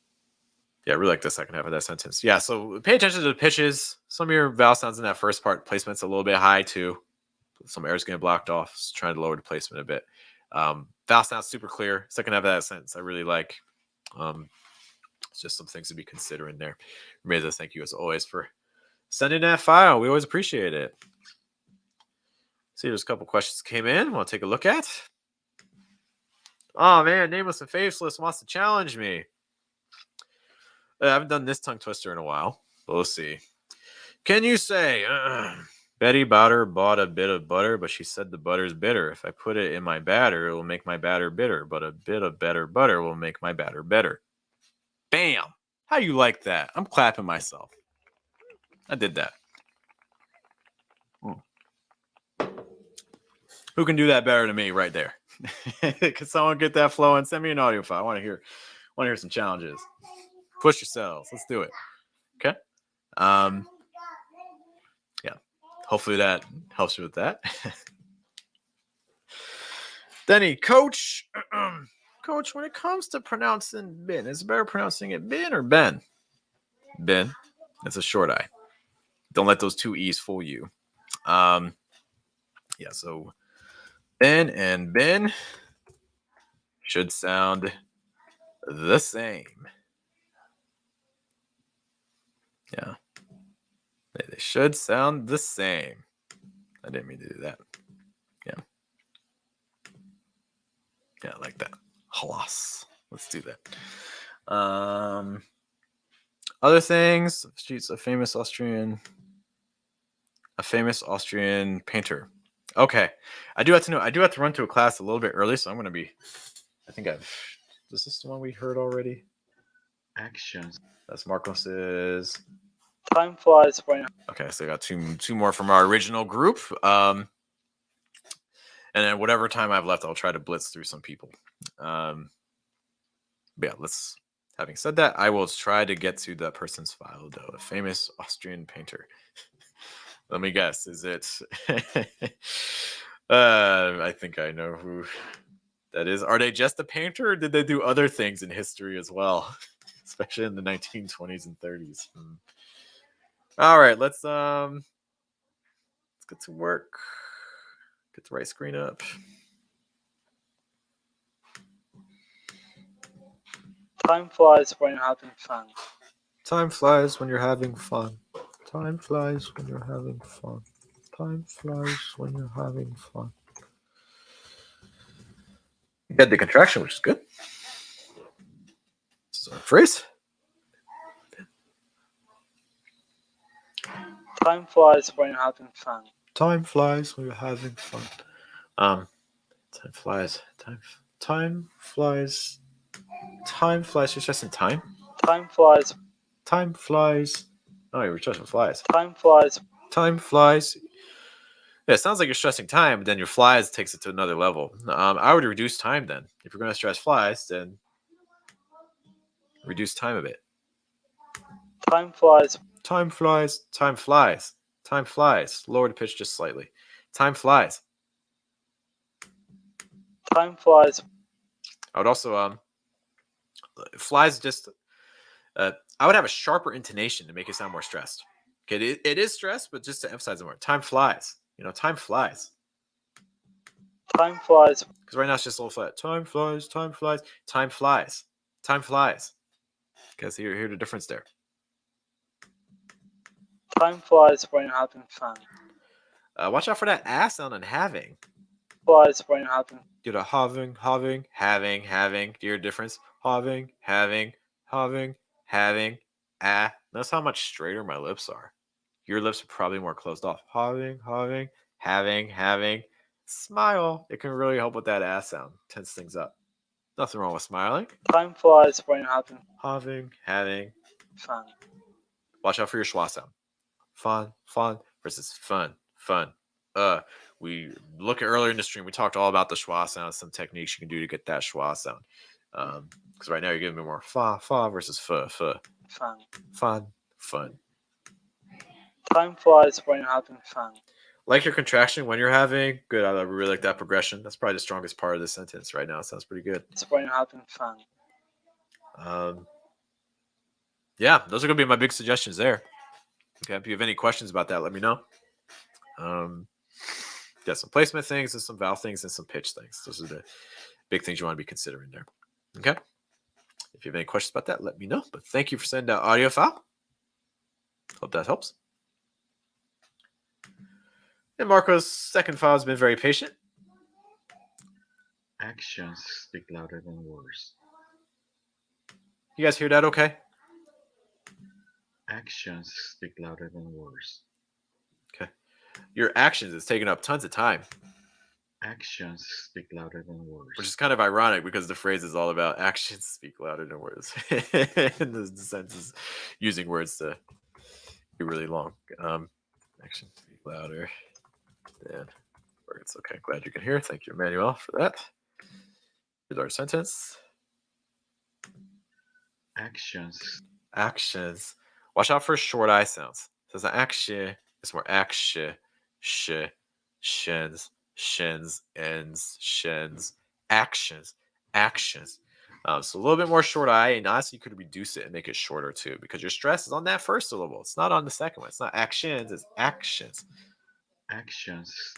Yeah, I really like the second half of that sentence. Yeah, so pay attention to the pitches. Some of your vowel sounds in that first part, placement's a little bit high too. Some air's getting blocked off. Just trying to lower the placement a bit. Vowel sounds super clear. Second half of that sentence, I really like. It's just some things to be considering there. Remember, thank you as always for sending that file. We always appreciate it. See, there's a couple questions came in. We'll take a look at. Oh man, Nameless and Faceless wants to challenge me. I haven't done this tongue twister in a while, but we'll see. Can you say, Betty Botter bought a bit of butter, but she said the butter's bitter. If I put it in my batter, it will make my batter bitter, but a bit of better butter will make my batter better. Bam! How you like that? I'm clapping myself. I did that. Who can do that better than me right there? Can someone get that flow and send me an audio file? I want to hear some challenges. Push yourselves. Let's do it. Okay. Yeah. Hopefully that helps you with that. Denny, Coach, when it comes to pronouncing bin, is it better pronouncing it bin or Ben? Ben. It's a short I. Don't let those two E's fool you. Yeah, so Ben and Ben should sound the same. Yeah. They should sound the same. I didn't mean to do that. Yeah. Yeah, like that. Halas. Let's do that. Other things. She's a famous Austrian painter. Okay, I do have to know. I do have to run to a class a little bit early, so I'm going to be. I think I've. Is this the one we heard already? Actions. That's Marcos's. Time flies when. Okay, so I got two more from our original group. And then whatever time I have left, I'll try to blitz through some people. But yeah, let's. Having said that, I will try to get to that person's file, though. A famous Austrian painter. Let me guess. Is it? I think I know who that is. Are they just a painter, or did they do other things in history as well, especially in the 1920s and 30s? All right, let's get to work. Get the right screen up. Time flies when you're having fun. Time flies when you're having fun. Time flies when you're having fun. Time flies when you're having fun. You got the contraction, which is good. So phrase. Time flies when you're having fun. Time flies when you're having fun. Time flies. Time flies. Time flies. You're stressing time. Time flies. Time flies. Oh, you're stressing flies. Time flies. Time flies. Yeah, it sounds like you're stressing time, but then your flies takes it to another level. I would reduce time then. If you're going to stress flies, then reduce time a bit. Time flies. Time flies. Time flies. Time flies. Lower the pitch just slightly. Time flies. Time flies. I would also flies just. I would have a sharper intonation to make it sound more stressed. Okay, it is stressed, but just to emphasize it more. Time flies. Time flies. Time flies. Because right now it's just a little flat. Time flies. Time flies. Time flies. Time flies. Okay, so hear the difference there. Time flies when you're having fun. Watch out for that ass sound on having. Flies when you're having. Do the having. Do you hear the difference? Having. Notice how much straighter my lips are. Your lips are probably more closed off. Having. Smile. It can really help with that ass sound. Tense things up. Nothing wrong with smiling. Time flies when you're having. Having. Fun. Watch out for your schwa sound. Fun versus fun. We look at earlier in the stream, we talked all about the schwa sound, some techniques you can do to get that schwa sound. Because right now you're giving me more fa versus f. Fun. Time flies when you're having fun. Like your contraction when you're having. Good. I really like that progression. That's probably the strongest part of the sentence right now. It sounds pretty good. It's when you're having fun. Yeah, those are going to be my big suggestions there. Okay, if you have any questions about that, let me know. Got some placement things and some vowel things and some pitch things. Those are the big things you want to be considering there. Okay? If you have any questions about that, let me know. But thank you for sending out audio file. Hope that helps. And Marco's second file has been very patient. Actions speak louder than words. You guys hear that okay? Actions speak louder than words. Okay. Your actions is taking up tons of time. Actions speak louder than words. Which is kind of ironic because the phrase is all about actions speak louder than words. And the sense is using words to be really long. Actions speak louder than words. Okay, glad you can hear. Thank you, Emmanuel, for that. Here's our sentence. Actions. Watch out for short I sounds. So it's an action. It's more action. Shins, ends, shins, actions. So a little bit more short I, and honestly, you could reduce it and make it shorter too, because your stress is on that first syllable. It's not on the second one. It's not actions, it's actions.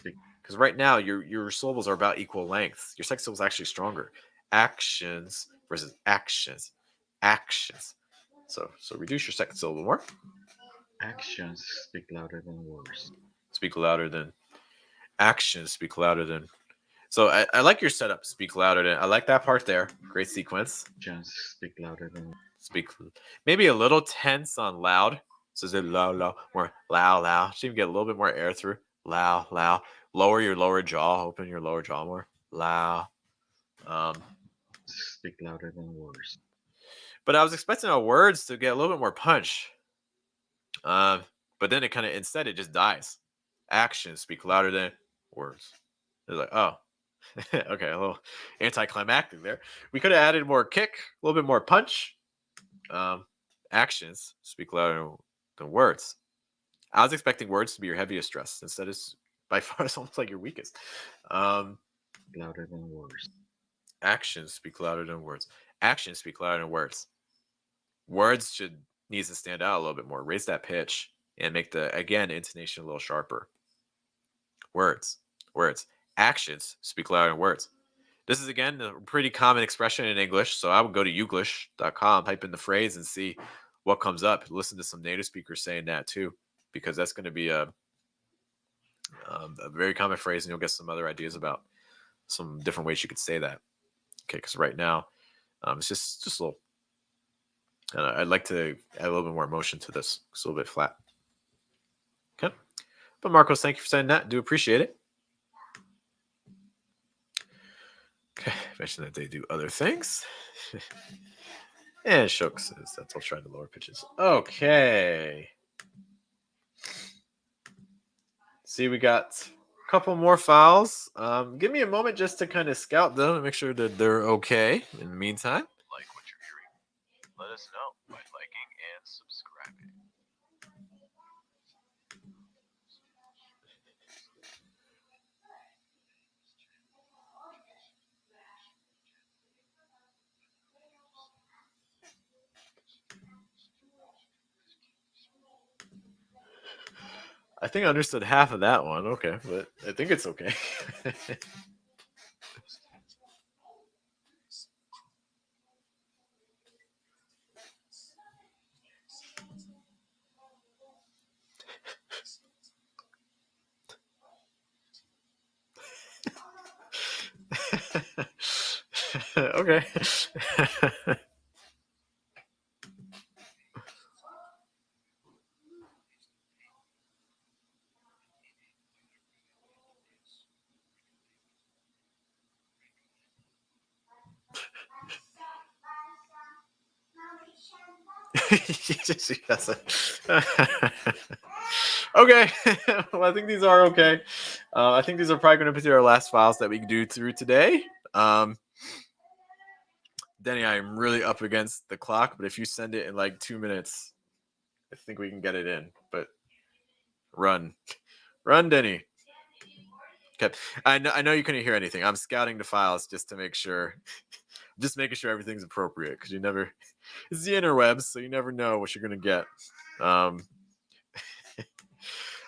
Because right now, your syllables are about equal length. Your second syllable is actually stronger. Actions versus actions. So reduce your second syllable more. Actions speak louder than words. Speak louder than actions. Speak louder than. So I like your setup. Speak louder than. I like that part there. Great sequence. Just speak louder than. Speak. Maybe a little tense on loud. So is it loud, loud, more loud, loud? Should even get a little bit more air through. Loud, loud. Lower your lower jaw. Open your lower jaw more. Loud. Speak louder than words. But I was expecting our words to get a little bit more punch. But then it kind of instead it just dies. Actions speak louder than words. It's like, oh, okay, a little anticlimactic there. We could have added more kick, a little bit more punch. Actions speak louder than words. I was expecting words to be your heaviest stress. Instead, it's by far it's almost like your weakest. Louder than words. Actions speak louder than words. Actions speak louder than words. Words needs to stand out a little bit more. Raise that pitch and make the intonation a little sharper. Words. Actions speak louder than words. This is again a pretty common expression in English, so I would go to youglish.com, type in the phrase, and see what comes up. Listen to some native speakers saying that too, because that's going to be a very common phrase, and you'll get some other ideas about some different ways you could say that. Okay, because right now it's just a little. I'd like to add a little bit more emotion to this. It's a little bit flat. Okay, but Marcos, thank you for saying that. Do appreciate it. Okay, mention that they do other things. And Shook says that they'll try the lower pitches. Okay. See, we got a couple more files. Give me a moment just to kind of scout them and make sure that they're okay. In the meantime, like what you're hearing, let us know by liking and subscribing. I think I understood half of that one. Okay, but I think it's okay. Okay. Yes. Okay. Well, I think these are okay. I think these are probably going to be our last files that we can do through today. Denny, I'm really up against the clock, but if you send it in like 2 minutes, I think we can get it in. But run, Denny. Okay. I know you couldn't hear anything. I'm scouting the files just to make sure. Just making sure everything's appropriate, because it's the interwebs, so you never know what you're going to get.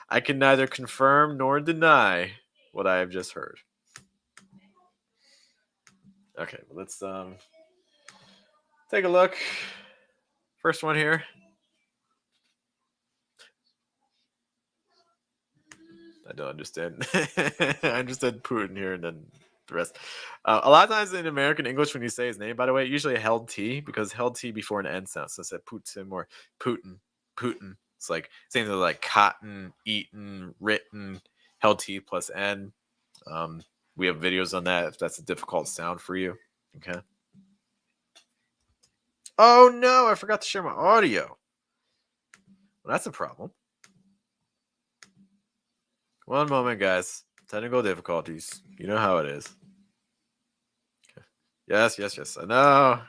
I can neither confirm nor deny what I have just heard. Okay, well, let's take a look. First one here. I don't understand. I understood Putin here and then the rest. A lot of times in American English, when you say his name, by the way, usually a held T, because held T before an N sound. So I said Putin or Putin. It's like saying like cotton, eaten, written, held T plus N. We have videos on that if that's a difficult sound for you. Okay. Oh no, I forgot to share my audio. Well, that's a problem. One moment, guys. Technical difficulties. You know how it is. Okay. Yes. I know.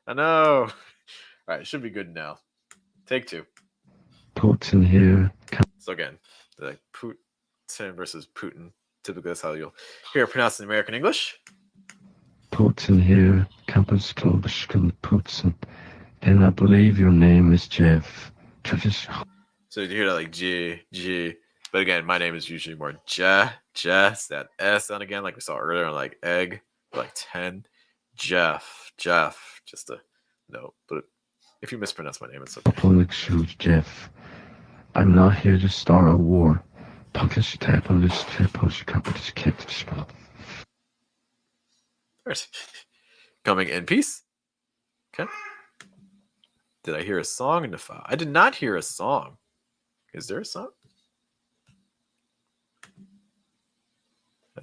All right, it should be good now. Take 2. Putin here. So again, like Putin versus Putin. Typically, that's how you'll hear it pronounced in American English. Putin here. Campus Putin. And I believe your name is Geoff. So you hear that like G. But again, my name is usually more Jess, that S sound again, like we saw earlier on like egg, like 10. Geoff. Just a note. But if you mispronounce my name, it's okay. Public shoot, Geoff. I'm not here to start a war. Coming in peace. Okay. Did I hear a song in the file? I did not hear a song. Is there a song?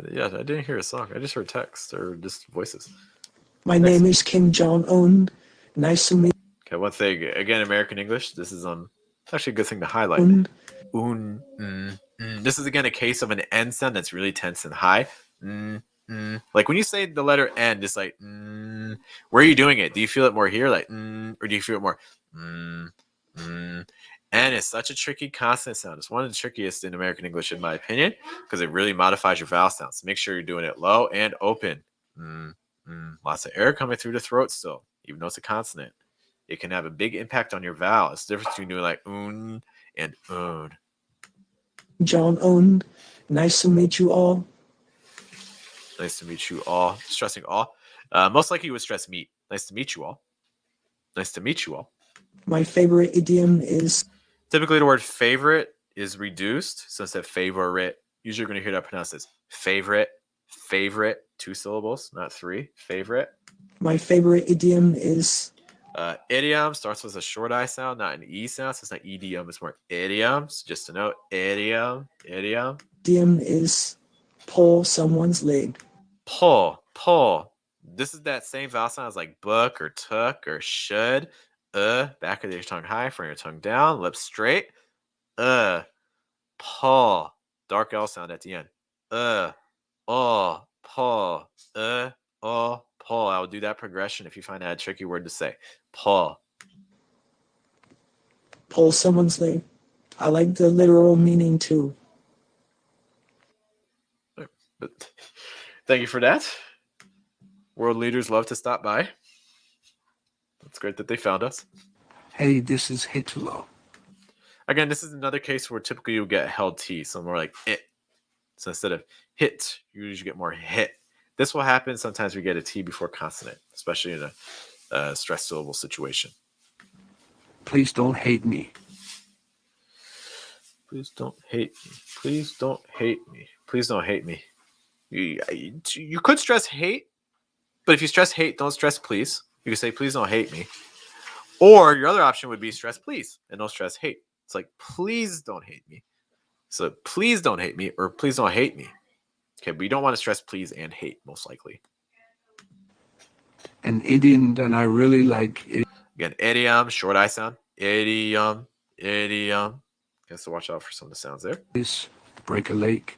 Yeah, I didn't hear a song. I just heard text or just voices. My name is Kim Jong-un. Nice to meet you. Okay, one thing. Again, American English. This is actually a good thing to highlight. This is again a case of an N sound that's really tense and high. Like when you say the letter N, just like where are you doing it? Do you feel it more here, like or do you feel it more? N is such a tricky consonant sound. It's one of the trickiest in American English, in my opinion, because it really modifies your vowel sounds. Make sure you're doing it low and open. Lots of air coming through the throat still, even though it's a consonant. It can have a big impact on your vowel. It's the difference between doing like and Jong-un. Nice to meet you all. Nice to meet you all. Stressing all. Most likely you would stress meet. Nice to meet you all. Nice to meet you all. My favorite idiom is... Typically the word favorite is reduced. So instead of favorite, usually you're going to hear that pronounced as favorite, 2 syllables, not 3. Favorite. My favorite idiom is... Idiom starts with a short I sound, not an E sound. So it's not idiom, it's more idiom. So just to note, idiom. Idiom is pull someone's leg. Pull. This is that same vowel sound as like book or took or should. Back of your tongue high, front of your tongue down, lips straight. Pull. Dark L sound at the end. Pull. Pull. I will do that progression if you find that a tricky word to say. Pull. Pull someone's leg. I like the literal meaning too. But thank you for that. World leaders love to stop by. It's great that they found us. Hey, this is Hitler. Again, this is another case where typically you'll get held T, so more like it. So instead of hit, you usually get more hit. This will happen sometimes we get a T before consonant, especially in a stress syllable situation. Please don't hate me. Please don't hate me. Please don't hate me. Please don't hate me. You could stress hate, but if you stress hate, don't stress please. You could say, please don't hate me. Or your other option would be stress please and don't stress hate. It's like, please don't hate me. So please don't hate me or please don't hate me. Okay, but you don't want to stress please and hate, most likely. An idiom that I really like is... Again, idiom, short I sound. Idiom. Okay, so watch out for some of the sounds there. Is break a leg.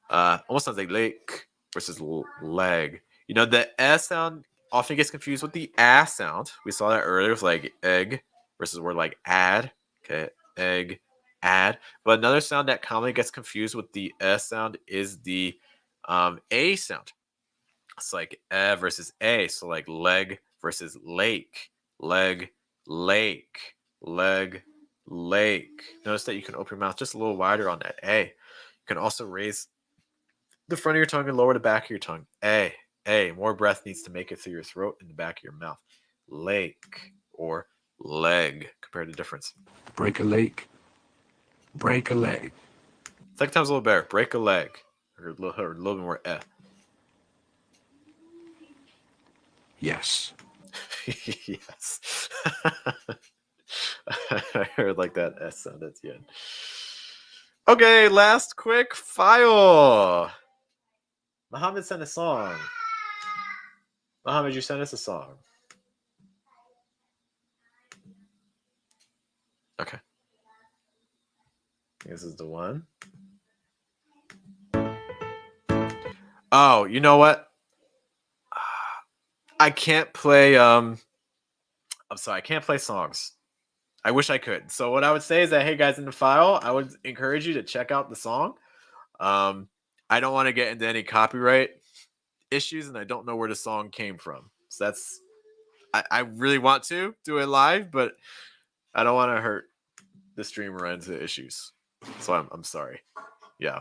Almost sounds like lake versus leg. You know, the S sound often gets confused with the A sound. We saw that earlier with like egg versus word like add. Okay, egg, add. But another sound that commonly gets confused with the S sound is the A sound. It's like versus A. So like leg versus lake. Leg, lake, leg, lake. Notice that you can open your mouth just a little wider on that A. You can also raise the front of your tongue and lower the back of your tongue. A. More breath needs to make it through your throat and the back of your mouth. Lake or leg. Compare the difference. Break a leg. Break a leg. Second time's a little better. Break a leg. Or a little bit more eh. Yes. Yes. I heard like that S sound at the end. Okay, last quick file. Muhammad sent a song. Muhammad, you sent us a song. Okay. This is the one. Oh, you know what? I can't play I'm sorry, I can't play songs. I wish I could. So what I would say is that, hey guys, in the file, I would encourage you to check out the song. I don't want to get into any copyright issues, and I don't know where the song came from. So that's I really want to do it live, but I don't want to hurt the stream or run into issues. So I'm sorry. Yeah.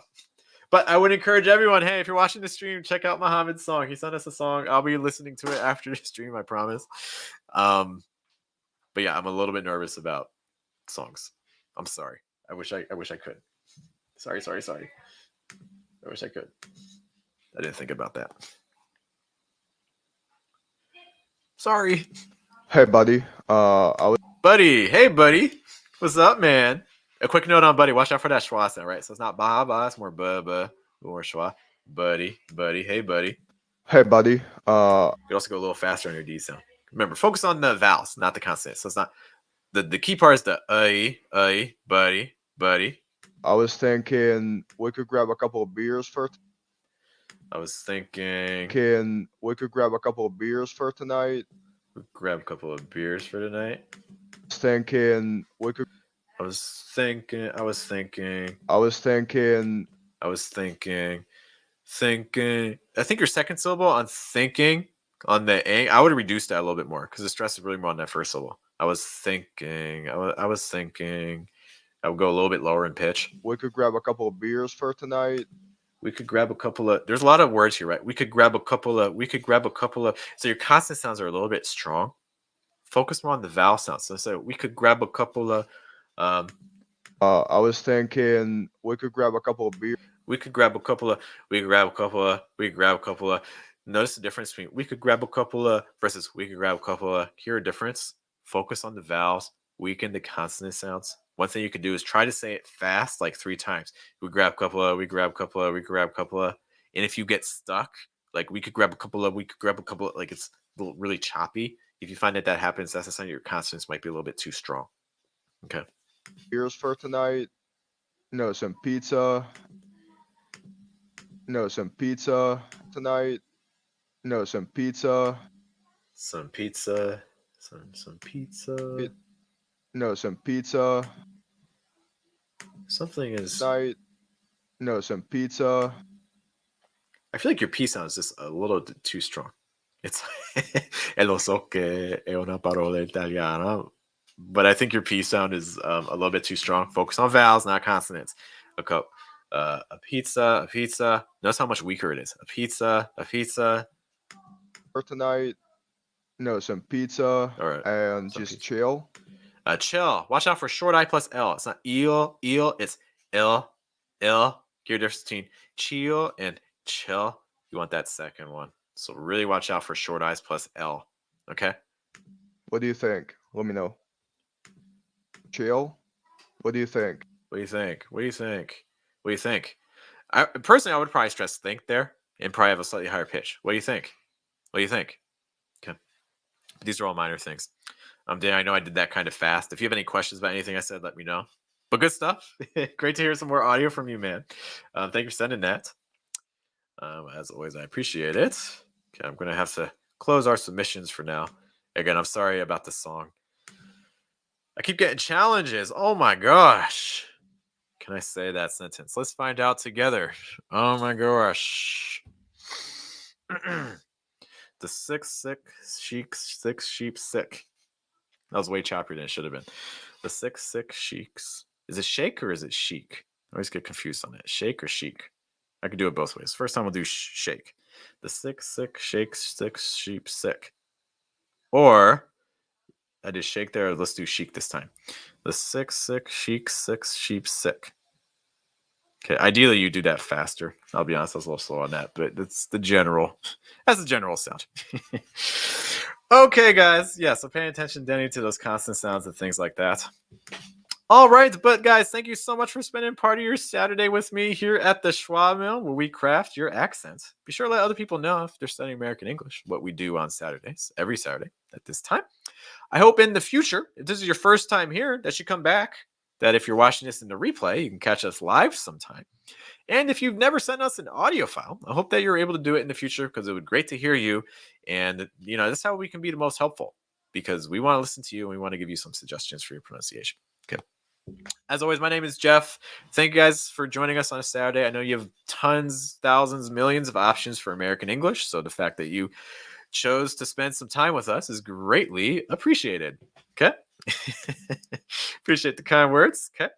But I would encourage everyone, hey, if you're watching the stream, check out Muhammad's song. He sent us a song. I'll be listening to it after the stream, I promise. But yeah, I'm a little bit nervous about songs. I'm sorry. I wish I could. Sorry. I wish I could. I didn't think about that. Sorry. Hey, buddy. Buddy. Hey, buddy. What's up, man? A quick note on buddy. Watch out for that schwa sound, right? So it's not ba. It's more ba, more schwa. Buddy. Hey, buddy. Hey, buddy. You could also go a little faster on your D sound. Remember, focus on the vowels, not the consonants. So it's not the key part is the buddy. I was thinking we could grab a couple of beers for. I was thinking we could grab a couple of beers for tonight. Grab a couple of beers for tonight. Thinking we could. I was thinking. I think your second syllable on thinking on the A, I would have reduced that a little bit more because the stress is really more on that first syllable. I was thinking. I would go a little bit lower in pitch. We could grab a couple of beers for tonight. We could grab a couple of. There's a lot of words here, right? We could grab a couple of. So your consonant sounds are a little bit strong. Focus more on the vowel sounds. So we could grab a couple of. I was thinking we could grab a couple of beers. We could grab a couple of. Notice the difference between we could grab a couple of versus we could grab a couple of. Hear a difference. Focus on the vowels. Weaken the consonant sounds. One thing you could do is try to say it fast, like 3 times. We grab a couple of. And if you get stuck, like we could grab a couple of. Like it's really choppy. If you find that happens, that's a sign your consonants might be a little bit too strong. Okay. Beers for tonight. No, some pizza. Some pizza tonight. Some pizza. Some pizza. Some pizza. Some pizza. Something is. Night. Some pizza. I feel like your P sound is just a little too strong. It's e lo so che è una parola italiana, but I think your P sound is a little bit too strong. Focus on vowels, not consonants. A pizza. Notice how much weaker it is. A pizza. For tonight. Some pizza. All right. And just pizza. Chill. Chill. Watch out for short I plus L. It's not eel. It's ill. Hear the difference between chill and chill. You want that second one. So really watch out for short I's plus L. Okay? What do you think? Let me know. Chill? What do you think? What do you think? Personally, I would probably stress think there and probably have a slightly higher pitch. What do you think? Okay. These are all minor things. Dan, I know I did that kind of fast. If you have any questions about anything I said, let me know. But good stuff. Great to hear some more audio from you, man. Thank you for sending that. As always, I appreciate it. Okay, I'm going to have to close our submissions for now. Again, I'm sorry about the song. I keep getting challenges. Oh my gosh. Can I say that sentence? Let's find out together. Oh my gosh. The six sheep sick. That was way choppier than it should have been. The six sheiks. Is it shake or is it chic? I always get confused on it. Shake or chic? I could do it both ways. First time we'll do shake. The six sheep sick. Or I did shake there. Let's do chic this time. The six sheep sick. Okay, ideally you do that faster. I'll be honest, I was a little slow on that, but that's the general sound. Okay, guys. Yeah, so pay attention, Denny, to those consonant sounds and things like that. All right, but guys, thank you so much for spending part of your Saturday with me here at the Schwa Mill, where we craft your accent. Be sure to let other people know if they're studying American English what we do on Saturdays, every Saturday at this time. I hope in the future, if this is your first time here, that you come back. That if you're watching this in the replay, you can catch us live sometime. And if you've never sent us an audio file, I hope that you're able to do it in the future because it would be great to hear you. And, that's how we can be the most helpful because we want to listen to you and we want to give you some suggestions for your pronunciation. Okay. As always, my name is Jeff. Thank you guys for joining us on a Saturday. I know you have tons, thousands, millions of options for American English. So the fact that you chose to spend some time with us is greatly appreciated. Okay. Appreciate the kind words. Okay.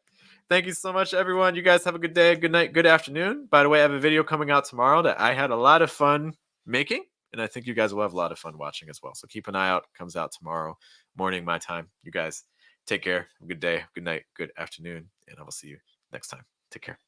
Thank you so much, everyone. You guys have a good day, good night, good afternoon. By the way, I have a video coming out tomorrow that I had a lot of fun making, and I think you guys will have a lot of fun watching as well. So keep an eye out. It comes out tomorrow morning, my time. You guys take care. Have a good day, good night, good afternoon, and I will see you next time. Take care.